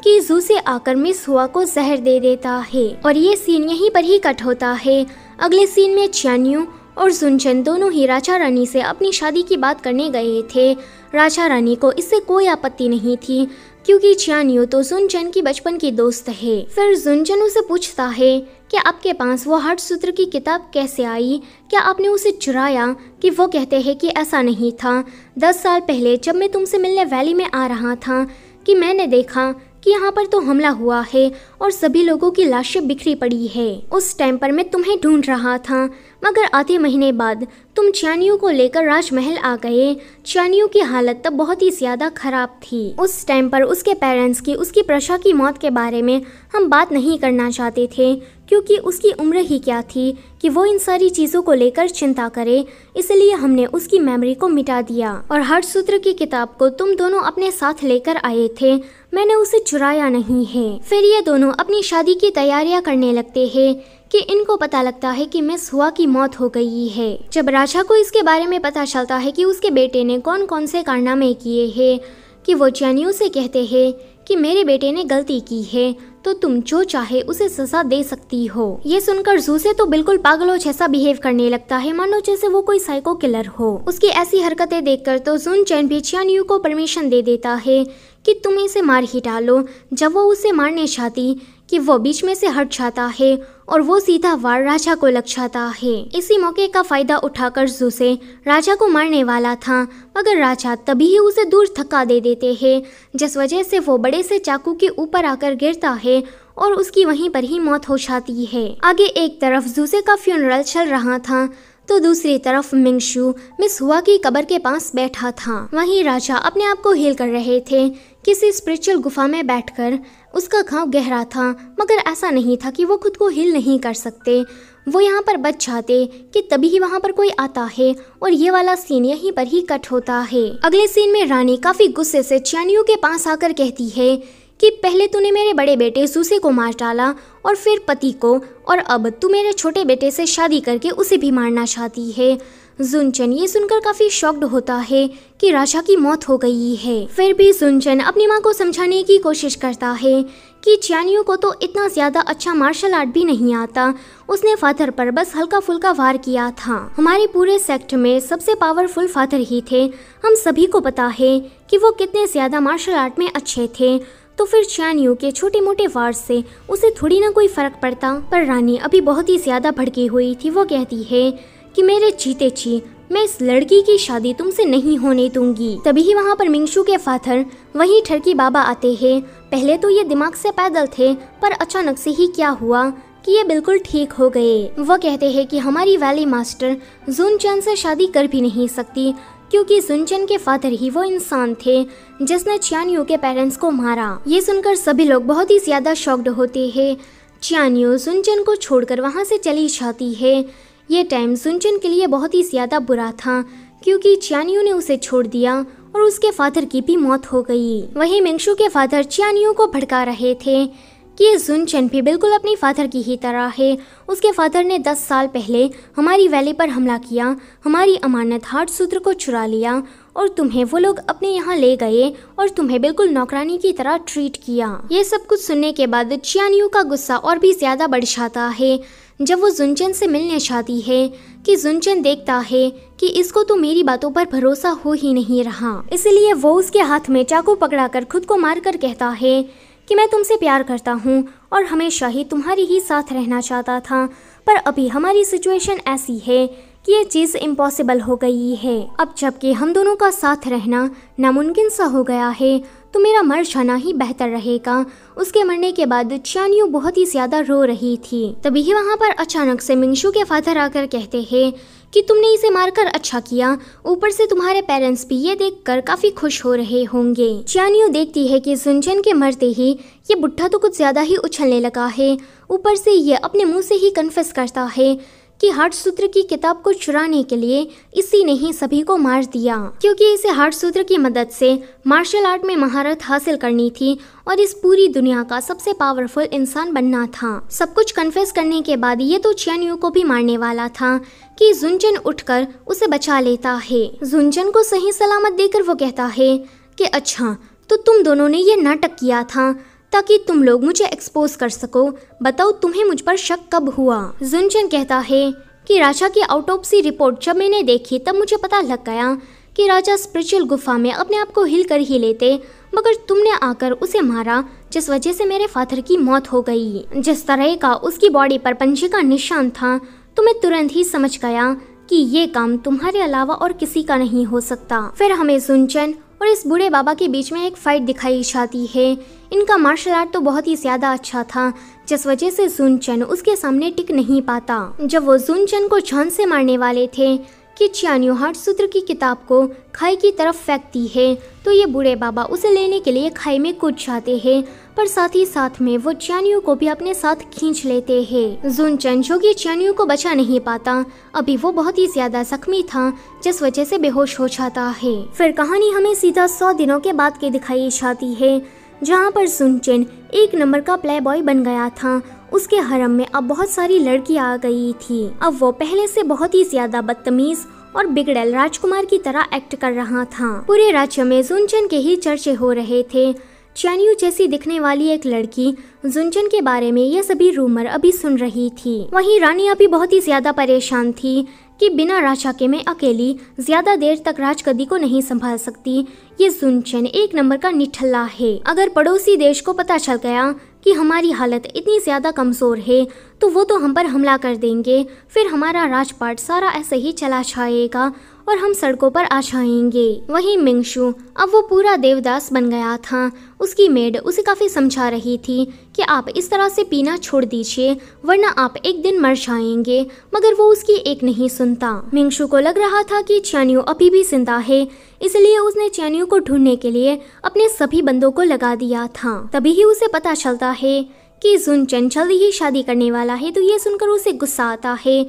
कि जू से आकर मिस हुआ को जहर दे देता है और ये सीन यहीं पर ही कट होता है। अगले सीन में च्यान्यू और जुनचन दोनों ही राजा रानी से अपनी शादी की बात करने गए थे। राजा रानी को इससे कोई आपत्ति नहीं थी क्योंकि च्यान्यू तो जुनचन की बचपन की दोस्त है। फिर जुनचन उसे पूछता है कि आपके पास वो हट सूत्र की किताब कैसे आई, क्या आपने उसे चुराया? कि वो कहते हैं कि ऐसा नहीं था। 10 साल पहले जब मैं तुमसे मिलने वैली में आ रहा था कि मैंने देखा कि यहाँ पर तो हमला हुआ है और सभी लोगों की लाशें बिखरी पड़ी है। उस टाइम पर मैं तुम्हें ढूंढ रहा था, मगर आधे महीने बाद तुम च्यान्यू को लेकर राजमहल आ गए। च्यान्यू की हालत तब बहुत ही ज्यादा खराब थी। उस टाइम पर उसके पेरेंट्स की उसकी प्रशा की मौत के बारे में हम बात नहीं करना चाहते थे क्योंकि उसकी उम्र ही क्या थी कि वो इन सारी चीज़ों को लेकर चिंता करे, इसलिए हमने उसकी मेमोरी को मिटा दिया। और हट सूत्र की किताब को तुम दोनों अपने साथ लेकर आए थे, मैंने उसे चुराया नहीं है। फिर ये दोनों अपनी शादी की तैयारियां करने लगते हैं कि इनको पता लगता है कि मिस हुआ की मौत हो गई है। जब राजा को इसके बारे में पता चलता है कि उसके बेटे ने कौन कौन से कारनामे किए हैं, कि वो च्यान्यू से कहते हैं कि मेरे बेटे ने गलती की है तो तुम जो चाहे उसे सजा दे सकती हो। ये सुनकर जूसे तो बिल्कुल पागलों जैसा बिहेव करने लगता है, मानो जैसे वो कोई साइको किलर हो। उसकी ऐसी हरकतें देखकर तो जुनचन भी च्यान्यू को परमिशन दे देता है कि तुम इसे मार ही डालो। जब वो उसे मारने चाहती कि वो बीच में से हट जाता है और वो सीधा वार राजा को लग जाता है। इसी मौके का फायदा उठाकर जूसे राजा को मारने वाला था, मगर राजा तभी ही उसे दूर धक्का दे देते हैं, जिस वजह से वो बड़े से चाकू के ऊपर आकर गिरता है और उसकी वहीं पर ही मौत हो जाती है। आगे एक तरफ जूसे का फ्यूनरल चल रहा था तो दूसरी तरफ मिंगशू मिस हुआ की कब्र के पास बैठा था। वहीं राजा अपने आप को हील कर रहे थे। किसी स्पिरिचुअल गुफा में बैठकर उसका घाव गहरा था, मगर ऐसा नहीं था कि वो खुद को हील नहीं कर सकते। वो यहाँ पर बच जाते कि तभी ही वहाँ पर कोई आता है और ये वाला सीन यहीं पर ही कट होता है। अगले सीन में रानी काफी गुस्से से च्यान्यू के पास आकर कहती है कि पहले तूने मेरे बड़े बेटे जूसे को मार डाला और फिर पति को, और अब तू मेरे छोटे बेटे से शादी करके उसे भी मारना चाहती है। जुनचन ये सुनकर काफी शॉक्ड होता है कि राजा की मौत हो गई है। फिर भी जुनचन अपनी माँ को समझाने की कोशिश करता है कि च्यान्यू को तो इतना ज्यादा अच्छा मार्शल आर्ट भी नहीं आता, उसने फादर पर बस हल्का फुल्का वार किया था। हमारे पूरे सेक्ट में सबसे पावरफुल फादर ही थे, हम सभी को पता है कि वो कितने ज्यादा मार्शल आर्ट में अच्छे थे, तो फिर च्यान्यू के छोटे मोटे वार से उसे थोड़ी ना कोई फर्क पड़ता। पर रानी अभी बहुत ही ज्यादा भड़की हुई थी। वो कहती है कि मेरे जीते जी मैं इस लड़की की शादी तुमसे नहीं होने दूंगी। तभी ही वहाँ पर मिंगशू के फादर वहीं ठरकी बाबा आते हैं। पहले तो ये दिमाग से पैदल थे, पर अचानक से ही क्या हुआ कि ये बिल्कुल ठीक हो गए। वो कहते हैं कि हमारी वैली मास्टर जुनचन से शादी कर भी नहीं सकती क्योंकि जुनचन के फादर ही वो इंसान थे जिसने च्यान्यू के पेरेंट्स को मारा। ये सुनकर सभी लोग बहुत ही ज्यादा शॉक्ड होते हैं। च्यान्यू जुनचन को छोड़कर वहाँ से चली जाती है। ये टाइम जुनचन के लिए बहुत ही ज्यादा बुरा था क्योंकि च्यान्यू ने उसे छोड़ दिया और उसके फादर की भी मौत हो गई। वहीं मिंगशू के फादर च्यान्यू को भड़का रहे थे कि ये जुनचन भी बिल्कुल अपनी फादर की ही तरह है। उसके फादर ने 10 साल पहले हमारी वैली पर हमला किया, हमारी अमानत हार्ट सूत्र को चुरा लिया और तुम्हें वो लोग अपने यहाँ ले गए और तुम्हें बिल्कुल नौकरानी की तरह ट्रीट किया। ये सब कुछ सुनने के बाद चियान यू का गुस्सा और भी ज्यादा बढ़ जाता है। जब वो जुनचन से मिलने जाती है कि जुनचन देखता है कि इसको तो मेरी बातों पर भरोसा हो ही नहीं रहा, इसलिए वो उसके हाथ में चाकू पकड़ाकर खुद को मारकर कहता है कि मैं तुमसे प्यार करता हूँ और हमेशा ही तुम्हारी ही साथ रहना चाहता था, पर अभी हमारी सिचुएशन ऐसी है कि ये चीज़ इम्पॉसिबल हो गई है। अब जबकि हम दोनों का साथ रहना नामुमकिन सा हो गया है तो मेरा मर जाना ही बेहतर रहेगा। उसके मरने के बाद चियान यू बहुत ही ज्यादा रो रही थी। तभी ही वहाँ पर अचानक से मिंगशू के फादर आकर कहते हैं कि तुमने इसे मारकर अच्छा किया, ऊपर से तुम्हारे पेरेंट्स भी ये देखकर काफी खुश हो रहे होंगे। चियान यू देखती है कि जुनचन के मरते ही ये बुढ़ा तो कुछ ज्यादा ही उछलने लगा है, ऊपर से ये अपने मुंह से ही कन्फेस करता है कि हार्ट सूत्र की किताब को चुराने के लिए इसी ने ही सभी को मार दिया, क्योंकि इसे हार्ट सूत्र की मदद से मार्शल आर्ट में महारत हासिल करनी थी और इस पूरी दुनिया का सबसे पावरफुल इंसान बनना था। सब कुछ कन्फेस करने के बाद ये तो चियान यू को भी मारने वाला था कि जुनचन उठकर उसे बचा लेता है। जुनचन को सही सलामत देकर वो कहता है कि अच्छा तो तुम दोनों ने ये नाटक किया था ताकि तुम लोग मुझे एक्सपोज कर सको, बताओ तुम्हें मुझ पर शक कब हुआ। जुनचन कहता है कि राजा की ऑटोप्सी रिपोर्ट जब मैंने देखी तब मुझे पता लग गया कि राजा स्पिरिचुअल गुफा में अपने आप को हिल कर ही लेते, मगर तुमने आकर उसे मारा जिस वजह से मेरे फादर की मौत हो गई। जिस तरह का उसकी बॉडी पर पंजे का निशान था तो मैं तुरंत ही समझ गया कि ये काम तुम्हारे अलावा और किसी का नहीं हो सकता। फिर हमें जुनचन और इस बूढ़े बाबा के बीच में एक फाइट दिखाई जाती है। इनका मार्शल आर्ट तो बहुत ही ज्यादा अच्छा था, जिस वजह से जुनचन उसके सामने टिक नहीं पाता। जब वो जुनचन को जान से मारने वाले थे कि चियान यू हार्ट सूत्र की किताब को खाई की तरफ फेंकती है तो ये बूढ़े बाबा उसे लेने के लिए खाई में कूद जाते हैं, पर साथ ही साथ में वो चियान यू को भी अपने साथ खींच लेते हैं। जुनचन जो कि चियान यू को बचा नहीं पाता, अभी वो बहुत ही ज्यादा जख्मी था जिस वजह से बेहोश हो जाता है। फिर कहानी हमें सीधा 100 दिनों के बाद की दिखाई जाती है, जहाँ पर जुनचन एक नंबर का प्ले बॉय बन गया था। उसके हरम में अब बहुत सारी लड़कियां आ गई थी। अब वो पहले से बहुत ही ज्यादा बदतमीज और बिगड़ैल राजकुमार की तरह एक्ट कर रहा था। पूरे राज्य में जुनचन के ही चर्चे हो रहे थे। चियान यू जैसी दिखने वाली एक लड़की जुनचन के बारे में ये सभी रूमर अभी सुन रही थी। वहीं रानी अभी बहुत ही ज्यादा परेशान थी कि बिना राजा के मैं अकेली ज्यादा देर तक राजगद्दी को नहीं संभाल सकती। ये जुनचन एक नंबर का निठल्ला है। अगर पड़ोसी देश को पता चल गया कि हमारी हालत इतनी ज्यादा कमजोर है तो वो तो हम पर हमला कर देंगे, फिर हमारा राजपाट सारा ऐसे ही चला जाएगा और हम सड़कों पर आ जाएंगे। वहीं मिंगशू अब वो पूरा देवदास बन गया था। उसकी मेड उसे काफी समझा रही थी कि आप इस तरह से पीना छोड़ दीजिए वरना आप एक दिन मर जाएंगे, मगर वो उसकी एक नहीं सुनता। मिंगशू को लग रहा था कि चियान यू अभी भी जिंदा है, इसलिए उसने चियान यू को ढूंढने के लिए अपने सभी बंदों को लगा दिया था। तभी ही उसे पता चलता है कि जुनचन जल्दी ही शादी करने वाला है, तो ये सुनकर उसे गुस्सा आता है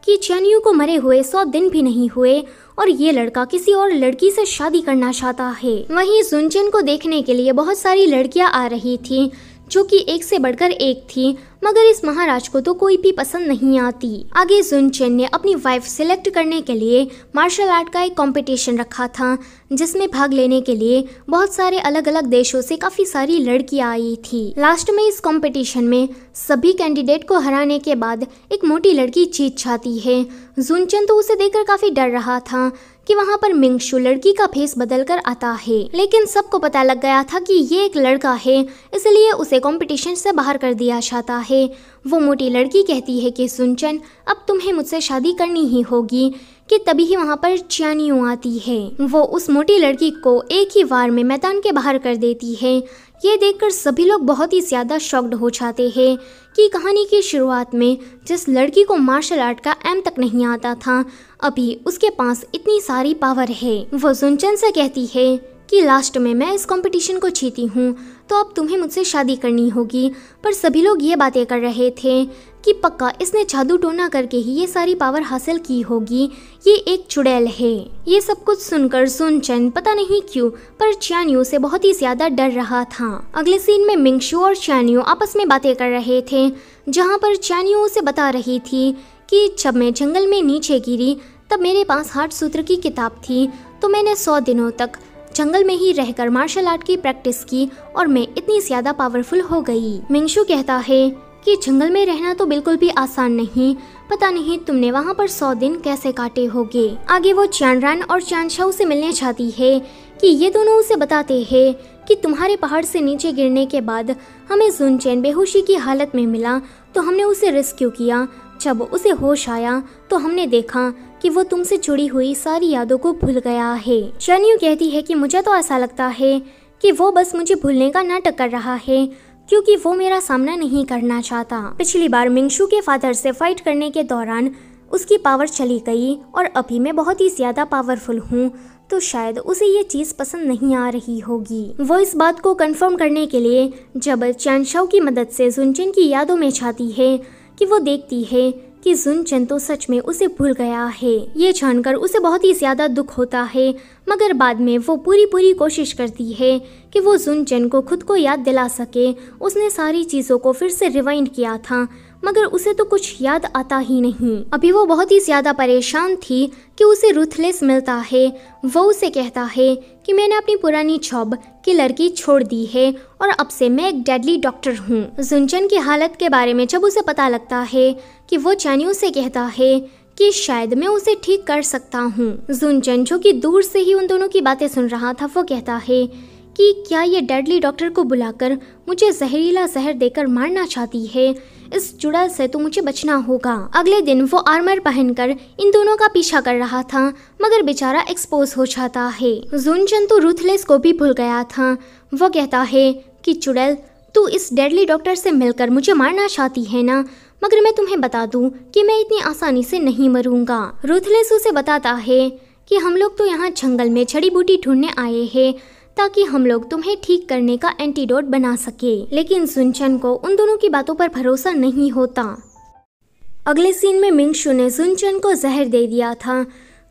कि चियान यू को मरे हुए 100 दिन भी नहीं हुए और ये लड़का किसी और लड़की से शादी करना चाहता है। वहीं जुनचन को देखने के लिए बहुत सारी लड़कियां आ रही थी, जो कि एक से बढ़कर एक थी, मगर इस महाराज को तो कोई भी पसंद नहीं आती। आगे जुनचन ने अपनी वाइफ सिलेक्ट करने के लिए मार्शल आर्ट का एक कंपटीशन रखा था, जिसमें भाग लेने के लिए बहुत सारे अलग अलग देशों से काफी सारी लड़कियां आई थी। लास्ट में इस कंपटीशन में सभी कैंडिडेट को हराने के बाद एक मोटी लड़की जीत जाती है। जुनचन तो उसे देखकर काफी डर रहा था कि वहाँ पर मिंगशू लड़की का फेस बदल कर आता है, लेकिन सबको पता लग गया था कि ये एक लड़का है, इसलिए उसे कंपटीशन से बाहर कर दिया जाता है। वो मोटी लड़की कहती है कि जुनचन अब तुम्हें मुझसे शादी करनी ही होगी, कि तभी ही वहाँ पर चियान यू आती है। वो उस मोटी लड़की को एक ही वार में मैदान के बाहर कर देती है। ये देखकर सभी लोग बहुत ही ज्यादा शॉक्ड हो जाते हैं कि कहानी की शुरुआत में जिस लड़की को मार्शल आर्ट का एम तक नहीं आता था, अभी उसके पास इतनी सारी पावर है। वो जुनचन से कहती है कि लास्ट में मैं इस कंपटीशन को जीती हूँ तो अब तुम्हें मुझसे शादी करनी होगी। पर सभी लोग ये बातें कर रहे थे कि पक्का इसने जादू टोना करके ही ये सारी पावर हासिल की होगी, ये एक चुड़ैल है। ये सब कुछ सुनकर सुनचन पता नहीं क्यों पर चान्यू से बहुत ही ज्यादा डर रहा था। अगले सीन में मिंगशू और चान्यू आपस में बातें कर रहे थे, जहाँ पर चान्यू उसे बता रही थी कि जब मैं जंगल में नीचे गिरी तब मेरे पास हार्ट सूत्र की किताब थी, तो मैंने 100 दिनों तक जंगल में ही रहकर मार्शल आर्ट की प्रैक्टिस की और मैं इतनी ज्यादा पावरफुल हो गई। मिंगशू कहता है कि जंगल में रहना तो बिल्कुल भी आसान नहीं, पता नहीं तुमने वहाँ पर 100 दिन कैसे काटे होगे। आगे वो चानरान और चानशाओ से मिलने चाहती है कि ये दोनों उसे बताते हैं कि तुम्हारे पहाड़ से नीचे गिरने के बाद हमें जुनचेन बेहोशी की हालत में मिला तो हमने उसे रेस्क्यू किया। जब उसे होश आया तो हमने देखा कि वो तुमसे जुड़ी हुई सारी यादों को भूल गया है। चान्यू कहती है कि मुझे तो ऐसा लगता है कि वो बस मुझे भूलने का नाटक कर रहा है क्योंकि वो मेरा सामना नहीं करना चाहता। पिछली बार मिंगशू के फादर से फाइट करने के दौरान उसकी पावर चली गई और अभी मैं बहुत ही ज्यादा पावरफुल हूँ, तो शायद उसे ये चीज पसंद नहीं आ रही होगी। वो इस बात को कंफर्म करने के लिए जब चानशाओ की मदद से जुनचेन की यादों में जाती है कि वो देखती है कि जुनचेन तो सच में उसे भूल गया है। ये जानकर उसे बहुत ही ज्यादा दुख होता है, मगर बाद में वो पूरी कोशिश करती है कि वो जुनचेन को खुद को याद दिला सके। उसने सारी चीजों को फिर से रिवाइंड किया था, मगर उसे तो कुछ याद आता ही नहीं। अभी वो बहुत ही ज्यादा परेशान थी कि उसे रूथलेस मिलता है। वो उसे कहता है कि मैंने अपनी पुरानी जॉब किलर की छोड़ दी है और अब से मैं एक डेडली डॉक्टर हूँ। जुनचेन की हालत के बारे में जब उसे पता लगता है कि वो चान्यू से कहता है कि शायद मैं उसे ठीक कर सकता हूँ। जुनचेन जो कि दूर से ही उन दोनों की बातें सुन रहा था, वो कहता है कि क्या ये डेडली डॉक्टर को बुलाकर मुझे जहरीला जहर देकर मारना चाहती है? इस चुड़ैल से तो मुझे बचना होगा। अगले दिन वो आर्मर पहनकर इन दोनों का पीछा कर रहा था, मगर बेचारा एक्सपोज हो जाता है। जुनचेन तो रूथलेस को भी भूल गया था। वो कहता है कि चुड़ैल, तू इस डेडली डॉक्टर से मिलकर मुझे मारना चाहती है ना, मगर मैं तुम्हें बता दूं कि मैं इतनी आसानी से नहीं मरूंगा। रूथलेस उसे बताता है कि हम लोग तो यहाँ जंगल में जड़ी बूटी ढूंढने आए हैं ताकि हम लोग तुम्हें ठीक करने का एंटीडोट बना सके, लेकिन जुनचेन को उन दोनों की बातों पर भरोसा नहीं होता। अगले सीन में मिंगशू ने जुनचेन को जहर दे दिया था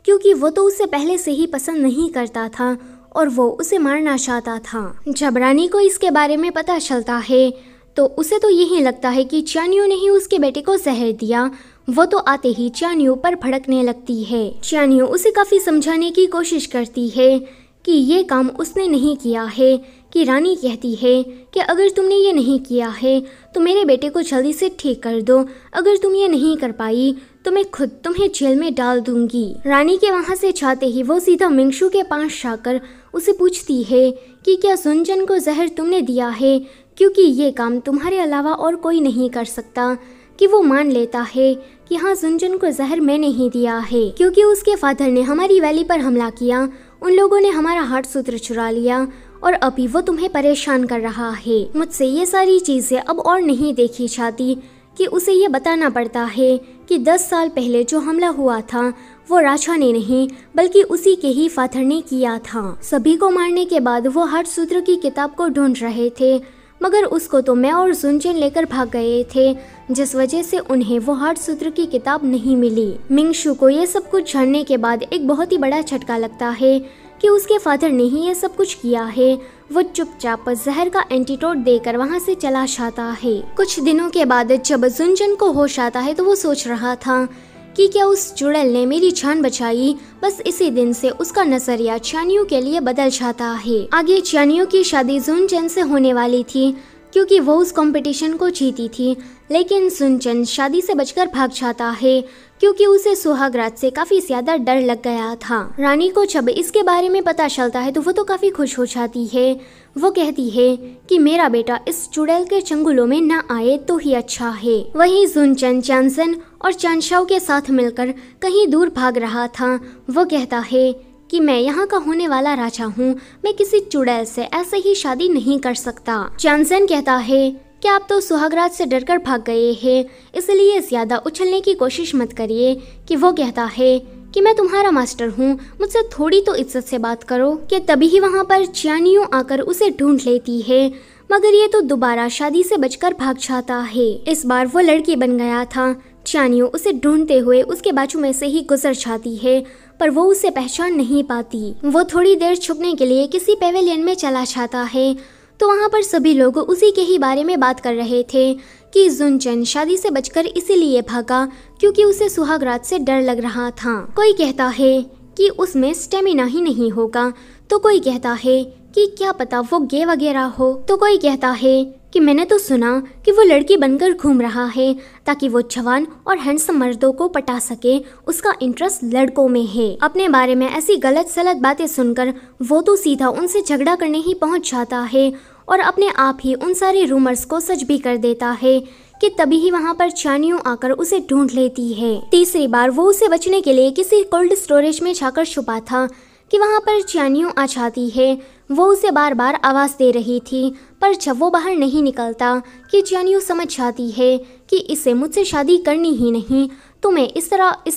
क्योंकि वो तो उसे पहले से ही पसंद नहीं करता था और वो उसे मारना चाहता था। जब रानी को इसके बारे में पता चलता है तो उसे तो यही लगता है कि चान्यू ने ही उसके बेटे को जहर दिया। वो तो आते ही चान्यू पर भड़कने लगती है। चान्यू उसे काफी समझाने की कोशिश करती है कि ये काम उसने नहीं किया है, कि रानी कहती है कि अगर तुमने ये नहीं किया है तो मेरे बेटे को जल्दी से ठीक कर दो, अगर तुम ये नहीं कर पाई तो मैं खुद तुम्हें जेल में डाल दूंगी। रानी के वहाँ से जाते ही वो सीधा मिंगशू के पास जाकर उसे पूछती है कि क्या जुनचेन को जहर तुमने दिया है, क्योंकि ये काम तुम्हारे अलावा और कोई नहीं कर सकता। कि वो मान लेता है कि हाँ, जुनचेन को जहर मैंने ही दिया है, क्योंकि उसके फादर ने हमारी वैली पर हमला किया, उन लोगों ने हमारा हार्ट सूत्र चुरा लिया और अभी वो तुम्हें परेशान कर रहा है। मुझसे ये सारी चीजें अब और नहीं देखी जाती कि उसे ये बताना पड़ता है कि 10 साल पहले जो हमला हुआ था वो राजा ने नहीं बल्कि उसी के ही फादर ने किया था। सभी को मारने के बाद वो हार्ट सूत्र की किताब को ढूंढ रहे थे, मगर उसको तो मैं और जुनचेन लेकर भाग गए थे, जिस वजह से उन्हें वो हार्ट सूत्र की किताब नहीं मिली। मिंगशू को ये सब कुछ जानने के बाद एक बहुत ही बड़ा झटका लगता है कि उसके फादर ने ही ये सब कुछ किया है। वो चुपचाप जहर का एंटीडोट देकर वहाँ से चला जाता है। कुछ दिनों के बाद जब जुनचेन को होश आता है तो वो सोच रहा था कि क्या उस चुड़ैल ने मेरी जान बचाई। बस इसी दिन से उसका नजरिया चान्यू के लिए बदल जाता है। आगे चान्यू की शादी जुनचेन से होने वाली थी क्योंकि वो उस कंपटीशन को जीती थी, लेकिन जुनचेन शादी से बचकर भाग जाता है क्योंकि उसे सुहागरात से काफी ज्यादा डर लग गया था। रानी को जब इसके बारे में पता चलता है तो वो तो काफी खुश हो जाती है। वो कहती है कि मेरा बेटा इस चुड़ैल के चंगुलों में ना आए तो ही अच्छा है। वहीं जुनचेन चानसेन और चानशाओ के साथ मिलकर कहीं दूर भाग रहा था। वो कहता है कि मैं यहाँ का होने वाला राजा हूँ, मैं किसी चुड़ैल से ऐसे ही शादी नहीं कर सकता। चानसेन कहता है कि आप तो सुहागरात से डरकर भाग गए हैं, इसलिए ज्यादा उछलने की कोशिश मत करिए। कि वो कहता है कि मैं तुम्हारा मास्टर हूँ, मुझसे थोड़ी तो इज्जत से बात करो। कि तभी ही वहाँ पर च्यानियो आकर उसे ढूंढ लेती है, मगर ये तो दोबारा शादी से बचकर भाग जाता है। इस बार वो लड़की बन गया था। च्यानियो उसे ढूंढते हुए उसके बाजू में से ही गुजर जाती है, पर वो उसे पहचान नहीं पाती। वो थोड़ी देर छुपने के लिए किसी पेवेलियन में चला जाता है, तो वहाँ पर सभी लोग उसी के ही बारे में बात कर रहे थे कि जुनचन शादी से बचकर इसीलिए भागा क्योंकि उसे सुहागरात से डर लग रहा था। कोई कहता है कि उसमें स्टेमिना ही नहीं होगा, तो कोई कहता है कि क्या पता वो गे वगैरह हो, तो कोई कहता है कि मैंने तो सुना कि वो लड़की बनकर घूम रहा है ताकि वो जवान और हैंडसम मर्दों को पटा सके, उसका इंटरेस्ट लड़कों में है। अपने बारे में ऐसी गलत सलत बातें सुनकर वो तो सीधा उनसे झगड़ा करने ही पहुंच जाता है और अपने आप ही उन सारे रूमर्स को सच भी कर देता है। कि तभी ही वहाँ पर च्यानियो आकर उसे ढूंढ लेती है। तीसरी बार वो उसे बचने के लिए किसी कोल्ड स्टोरेज में जाकर छुपा था कि वहाँ पर च्यानियो आ जाती है। वो उसे बार बार आवाज़ दे रही थी, पर जब वो बाहर नहीं निकलता कि च्यानियो समझ जाती है कि इसे मुझसे शादी करनी ही नहीं, तो मैं इस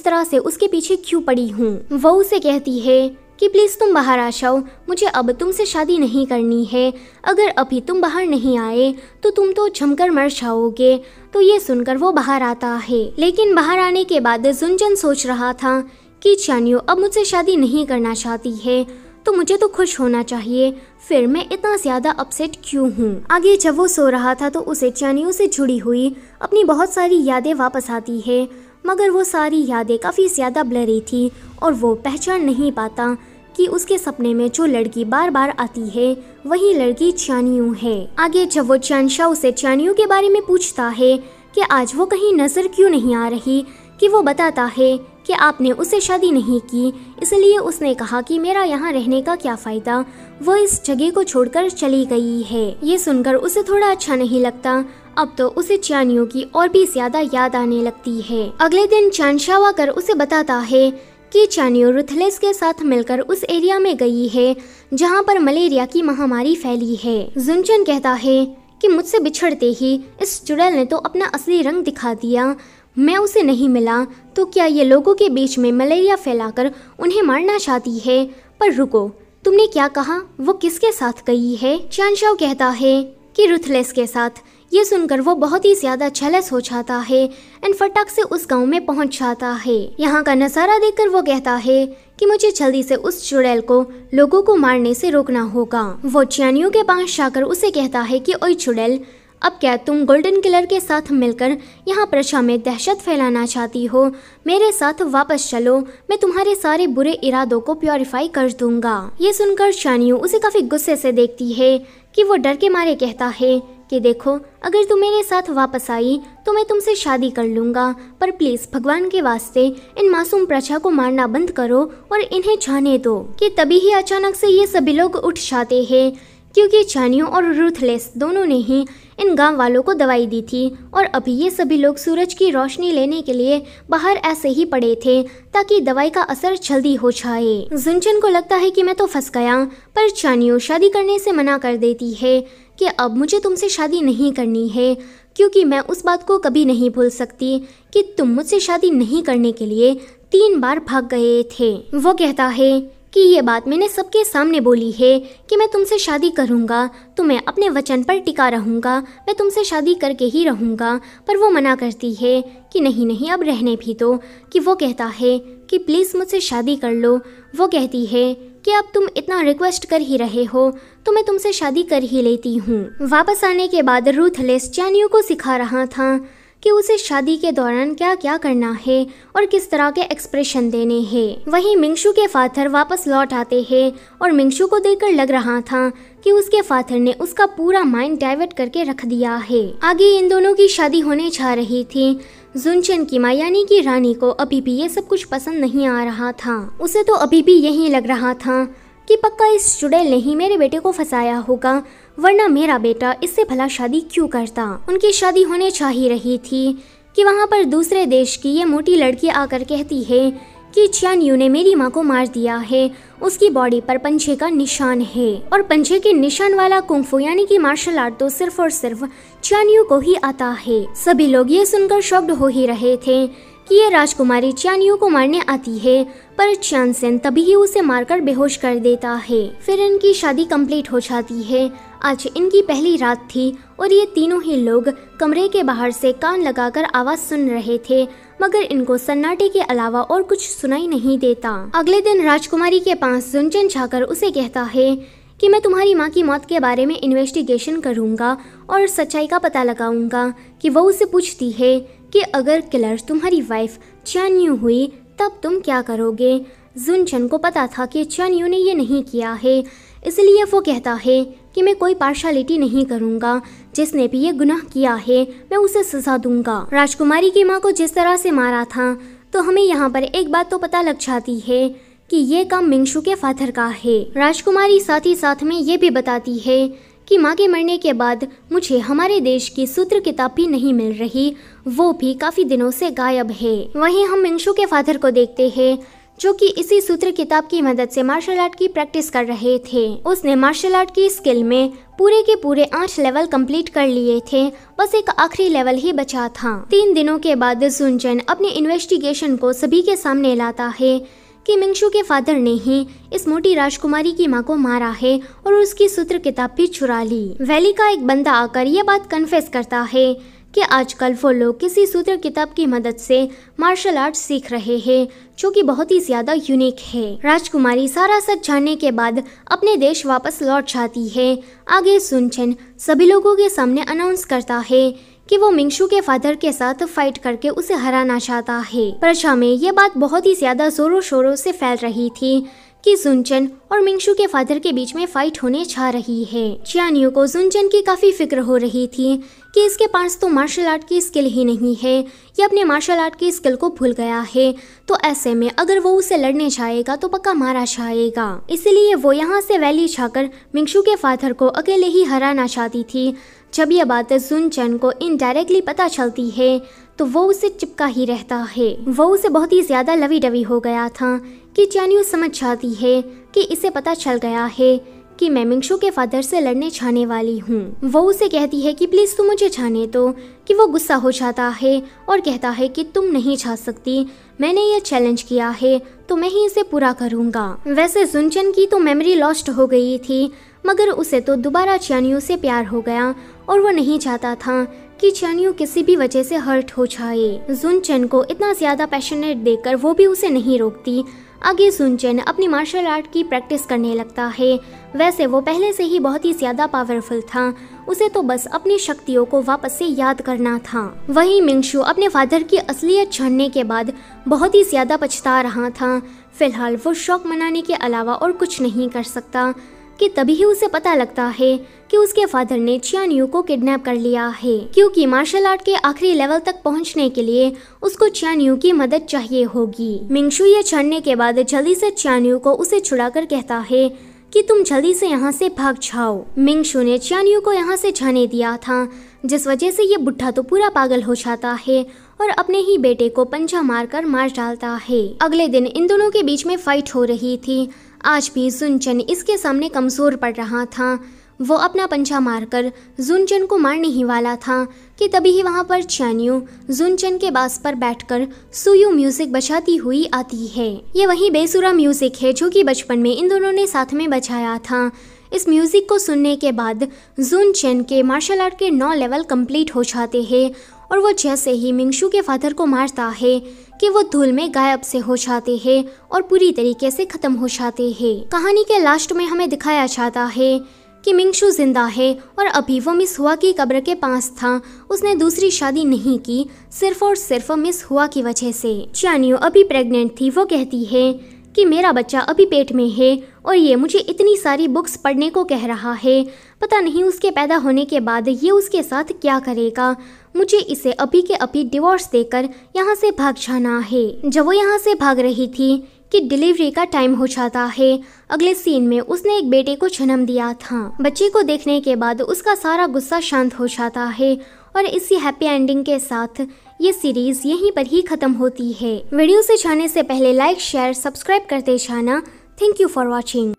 तरह से उसके पीछे क्यों पड़ी हूँ। वो उसे कहती है कि प्लीज़ तुम बाहर आ जाओ, मुझे अब तुमसे शादी नहीं करनी है। अगर अभी तुम बाहर नहीं आए तो तुम तो जमकर मर जाओगे। तो ये सुनकर वो बाहर आता है, लेकिन बाहर आने के बाद जुनचन सोच रहा था कि च्यानियो अब मुझसे शादी नहीं करना चाहती है, तो मुझे तो खुश होना चाहिए, फिर मैं इतना ज़्यादा अपसेट क्यों हूँ। आगे जब वो सो रहा था तो उसे च्यानियो से जुड़ी हुई अपनी बहुत सारी यादें वापस आती है, मगर वो सारी यादें काफ़ी ज़्यादा ब्लरी थी और वो पहचान नहीं पाता कि उसके सपने में जो लड़की बार बार आती है वही लड़की च्यानियो है। आगे जब वो च्यानशाओ से च्यानियो के बारे में पूछता है कि आज वो कहीं नजर क्यों नहीं आ रही, कि वो बताता है कि आपने उससे शादी नहीं की, इसलिए उसने कहा कि मेरा यहाँ रहने का क्या फ़ायदा, वो इस जगह को छोड़कर चली गई है। ये सुनकर उसे थोड़ा अच्छा नहीं लगता। अब तो उसे च्यानियो की और भी ज़्यादा याद आने लगती है। अगले दिन च्यानशाओ आकर उसे बताता है कि च्यानियो रुथलेस के साथ मिलकर उस एरिया में गई है जहाँ पर मलेरिया की महामारी फैली है। जुनचन कहता है कि मुझसे बिछड़ते ही इस चुड़ैल ने तो अपना असली रंग दिखा दिया, मैं उसे नहीं मिला, तो क्या ये लोगों के बीच में मलेरिया फैलाकर उन्हें मारना चाहती है। पर रुको, तुमने क्या कहा, वो किसके साथ गई है। च्यानशाओ कहता है कि रुथलेस के साथ। ये सुनकर वो बहुत ही ज्यादा जेलस हो जाता है एंड फटाक से उस गांव में पहुंच जाता है। यहाँ का नज़ारा देखकर वो कहता है कि मुझे जल्दी से उस चुड़ैल को लोगों को मारने से रोकना होगा। वो च्यानियो के पास जाकर उसे कहता है कि ओए चुड़ैल, अब क्या तुम गोल्डन किलर के साथ मिलकर यहाँ प्रजा में दहशत फैलाना चाहती हो। मेरे साथ वापस चलो, मैं तुम्हारे सारे बुरे इरादों को प्योरीफाई कर दूंगा। ये सुनकर च्यानियो उसे काफी गुस्से से देखती है कि वो डर के मारे कहता है कि देखो, अगर तुम मेरे साथ वापस आई तो मैं तुमसे शादी कर लूँगा, पर प्लीज़ भगवान के वास्ते इन मासूम प्रजा को मारना बंद करो और इन्हें जाने दो। कि तभी ही अचानक से ये सभी लोग उठ जाते हैं क्योंकि च्यानियो और रुथलेस दोनों ने ही इन गांव वालों को दवाई दी थी और अभी ये सभी लोग सूरज की रोशनी लेने के लिए बाहर ऐसे ही पड़े थे ताकि दवाई का असर जल्दी हो जाए। जुनचन को लगता है कि मैं तो फंस गया, पर च्यानियो शादी करने से मना कर देती है कि अब मुझे तुमसे शादी नहीं करनी है, क्योंकि मैं उस बात को कभी नहीं भूल सकती कि तुम मुझसे शादी नहीं करने के लिए 3 बार भाग गए थे। वो कहता है कि ये बात मैंने सबके सामने बोली है कि मैं तुमसे शादी करूँगा, तो मैं अपने वचन पर टिका रहूँगा, मैं तुमसे शादी करके ही रहूँगा। पर वो मना करती है कि नहीं नहीं, अब रहने भी दो। कि वो कहता है कि प्लीज़ मुझसे शादी कर लो। वो कहती है कि अब तुम इतना रिक्वेस्ट कर ही रहे हो तो मैं तुमसे शादी कर ही लेती हूँ। वापस आने के बाद रुथलेस च्यानियो को सिखा रहा था कि उसे शादी के दौरान क्या क्या करना है और किस तरह के एक्सप्रेशन देने हैं। वहीं मिंगशू के फादर वापस लौट आते हैं और मिंगशू को देखकर लग रहा था कि उसके फादर ने उसका पूरा माइंड डाइवर्ट करके रख दिया है। आगे इन दोनों की शादी होने जा रही थी। जुनचन की माँ यानी कि रानी को अभी भी ये सब कुछ पसंद नहीं आ रहा था। उसे तो अभी भी यही लग रहा था कि पक्का इस चुड़ैल ने ही मेरे बेटे को फंसाया होगा, वरना मेरा बेटा इससे भला शादी क्यों करता। उनकी शादी होने जा ही रही थी कि वहाँ पर दूसरे देश की ये मोटी लड़की आकर कहती है कि च्यानियो ने मेरी माँ को मार दिया है, उसकी बॉडी पर पंजे का निशान है और पंजे के निशान वाला कुंफू यानी कि मार्शल आर्ट तो सिर्फ और सिर्फ च्यानियो को ही आता है। सभी लोग ये सुनकर शॉक्ड हो ही रहे थे कि ये राजकुमारी चानयू को मारने आती है, पर चानसेन तभी ही उसे मारकर बेहोश कर देता है। फिर इनकी शादी कंप्लीट हो जाती है। आज इनकी पहली रात थी और ये तीनों ही लोग कमरे के बाहर से कान लगाकर आवाज सुन रहे थे, मगर इनको सन्नाटे के अलावा और कुछ सुनाई नहीं देता। अगले दिन राजकुमारी के पास जुनचन जाकर उसे कहता है कि मैं तुम्हारी माँ की मौत के बारे में इन्वेस्टिगेशन करूंगा और सच्चाई का पता लगाऊंगा। कि वो उसे पूछती है कि अगर किलर तुम्हारी वाइफ चानयू हुई तब तुम क्या करोगे। जुनचन को पता था कि चानयू ने ये नहीं किया है, इसलिए वो कहता है कि मैं कोई पार्शलिटी नहीं करूंगा। जिसने भी ये गुनाह किया है मैं उसे सजा दूंगा। राजकुमारी की माँ को जिस तरह से मारा था, तो हमें यहाँ पर एक बात तो पता लग जाती है कि ये काम मिंगशू के फादर का है। राजकुमारी साथ ही साथ में ये भी बताती है कि माँ के मरने के बाद मुझे हमारे देश की सूत्र किताब भी नहीं मिल रही, वो भी काफी दिनों से गायब है। वहीं हम मिंगशू के फादर को देखते हैं जो कि इसी सूत्र किताब की मदद से मार्शल आर्ट की प्रैक्टिस कर रहे थे। उसने मार्शल आर्ट की स्किल में पूरे के पूरे 8 लेवल कंप्लीट कर लिए थे, बस एक आखिरी लेवल ही बचा था। 3 दिनों के बाद जुनचन अपने इन्वेस्टिगेशन को सभी के सामने लाता है कि मिंगशू के फादर ने ही इस मोटी राजकुमारी की माँ को मारा है और उसकी सूत्र किताब भी चुरा ली। वैली का एक बंदा आकर ये बात कन्फेस करता है कि आजकल वो लोग किसी सूत्र किताब की मदद से मार्शल आर्ट सीख रहे हैं, जो कि बहुत ही ज्यादा यूनिक है। राजकुमारी सारा सच जानने के बाद अपने देश वापस लौट जाती है। आगे जुनचन सभी लोगों के सामने अनाउंस करता है कि वो मिंगशू के फादर के साथ फाइट करके उसे हराना चाहता है। प्रजा में ये बात बहुत ही ज्यादा जोरों शोरों से फैल रही थी कि जुनचन और मिंगशू के फादर के बीच में फाइट होने जा रही है। चानयू को जुनचन की काफी फिक्र हो रही थी कि इसके पास तो मार्शल आर्ट की स्किल ही नहीं है, ये अपने मार्शल आर्ट की स्किल को भूल गया है, तो ऐसे में अगर वो उसे लड़ने जाएगा तो पक्का मारा जाएगा। इसलिए वो यहाँ से वैली जाकर मिंगशू के फादर को अकेले ही हराना चाहती थी। जब यह बात जुनचन को इनडायरेक्टली पता चलती है तो वो उसे चिपका ही रहता है। वो उसे बहुत ही ज्यादा लवी डवी हो गया था कि चानयू समझ जाती है कि इसे पता चल गया है कि मैं मिंगशू के फादर से लड़ने जाने वाली हूँ। वो उसे कहती है कि प्लीज तुम मुझे जाने दो, कि वो गुस्सा हो जाता है और कहता है कि तुम नहीं जा सकती, मैंने ये चैलेंज किया है तो मैं ही इसे पूरा करूँगा। वैसे जुनचन की तो मेमोरी लॉस्ट हो गई थी, मगर उसे तो दोबारा चानयू से प्यार हो गया और वो नहीं चाहता था कि चानयू किसी भी वजह से हर्ट हो जाए। जुनचन को इतना ज्यादा पैशनेट देखकर वो भी उसे नहीं रोकती। आगे जुनचन अपनी मार्शल आर्ट की प्रैक्टिस करने लगता है। वैसे वो पहले से ही बहुत ही ज्यादा पावरफुल था, उसे तो बस अपनी शक्तियों को वापस से याद करना था। वहीं मिंगशू अपने फादर की असलियत जानने के बाद बहुत ही ज्यादा पछता रहा था। फिलहाल वो शौक मनाने के अलावा और कुछ नहीं कर सकता कि तभी ही उसे पता लगता है कि उसके फादर ने चानयू को किडनैप कर लिया है, क्योंकि मार्शल आर्ट के आखिरी लेवल तक पहुंचने के लिए उसको चानयू की मदद चाहिए होगी। मिंगशू ये जानने के बाद जल्दी से चानयू को उसे छुड़ाकर कहता है कि तुम जल्दी से यहाँ से भाग जाओ। मिंगशू ने चानयू को यहाँ से जाने दिया था, जिस वजह से ये बुढ़ा तो पूरा पागल हो जाता है और अपने ही बेटे को पंजा मारकर मार डालता है। अगले दिन इन दोनों के बीच में फाइट हो रही थी। आज भी जुनचन इसके सामने कमजोर पड़ रहा था। वो अपना पंजा मारकर जुनचन को मारने ही वाला था कि तभी ही वहाँ पर चानयू जुनचन के बास पर बैठकर सुयू म्यूजिक बजाती हुई आती है। ये वही बेसुरा म्यूजिक है जो कि बचपन में इन दोनों ने साथ में बजाया था। इस म्यूजिक को सुनने के बाद जुनचन के मार्शल आर्ट के 9 लेवल कंप्लीट हो जाते हैं और वो जैसे ही मिंगशू के फादर को मारता है कि वो धूल में गायब से हो जाते हैं और पूरी तरीके से खत्म हो जाते हैं। कहानी के लास्ट में हमें दिखाया जाता है कि मिंगशू जिंदा है और अभी वो मिस हुआ की कब्र के पास था। उसने दूसरी शादी नहीं की सिर्फ और सिर्फ मिस हुआ की वजह से। चानयू अभी प्रेग्नेंट थी। वो कहती है कि मेरा बच्चा अभी पेट में है और ये मुझे इतनी सारी बुक्स पढ़ने को कह रहा है, पता नहीं उसके पैदा होने के बाद ये उसके साथ क्या करेगा। मुझे इसे अभी के अभी डिवोर्स देकर यहाँ से भाग जाना है। जब वो यहाँ से भाग रही थी कि डिलीवरी का टाइम हो जाता है। अगले सीन में उसने एक बेटे को जन्म दिया था। बच्चे को देखने के बाद उसका सारा गुस्सा शांत हो जाता है और इसी हैप्पी एंडिंग के साथ ये सीरीज यहीं पर ही खत्म होती है। वीडियो से जाने से पहले लाइक शेयर सब्सक्राइब करते जाना। Thank you for watching.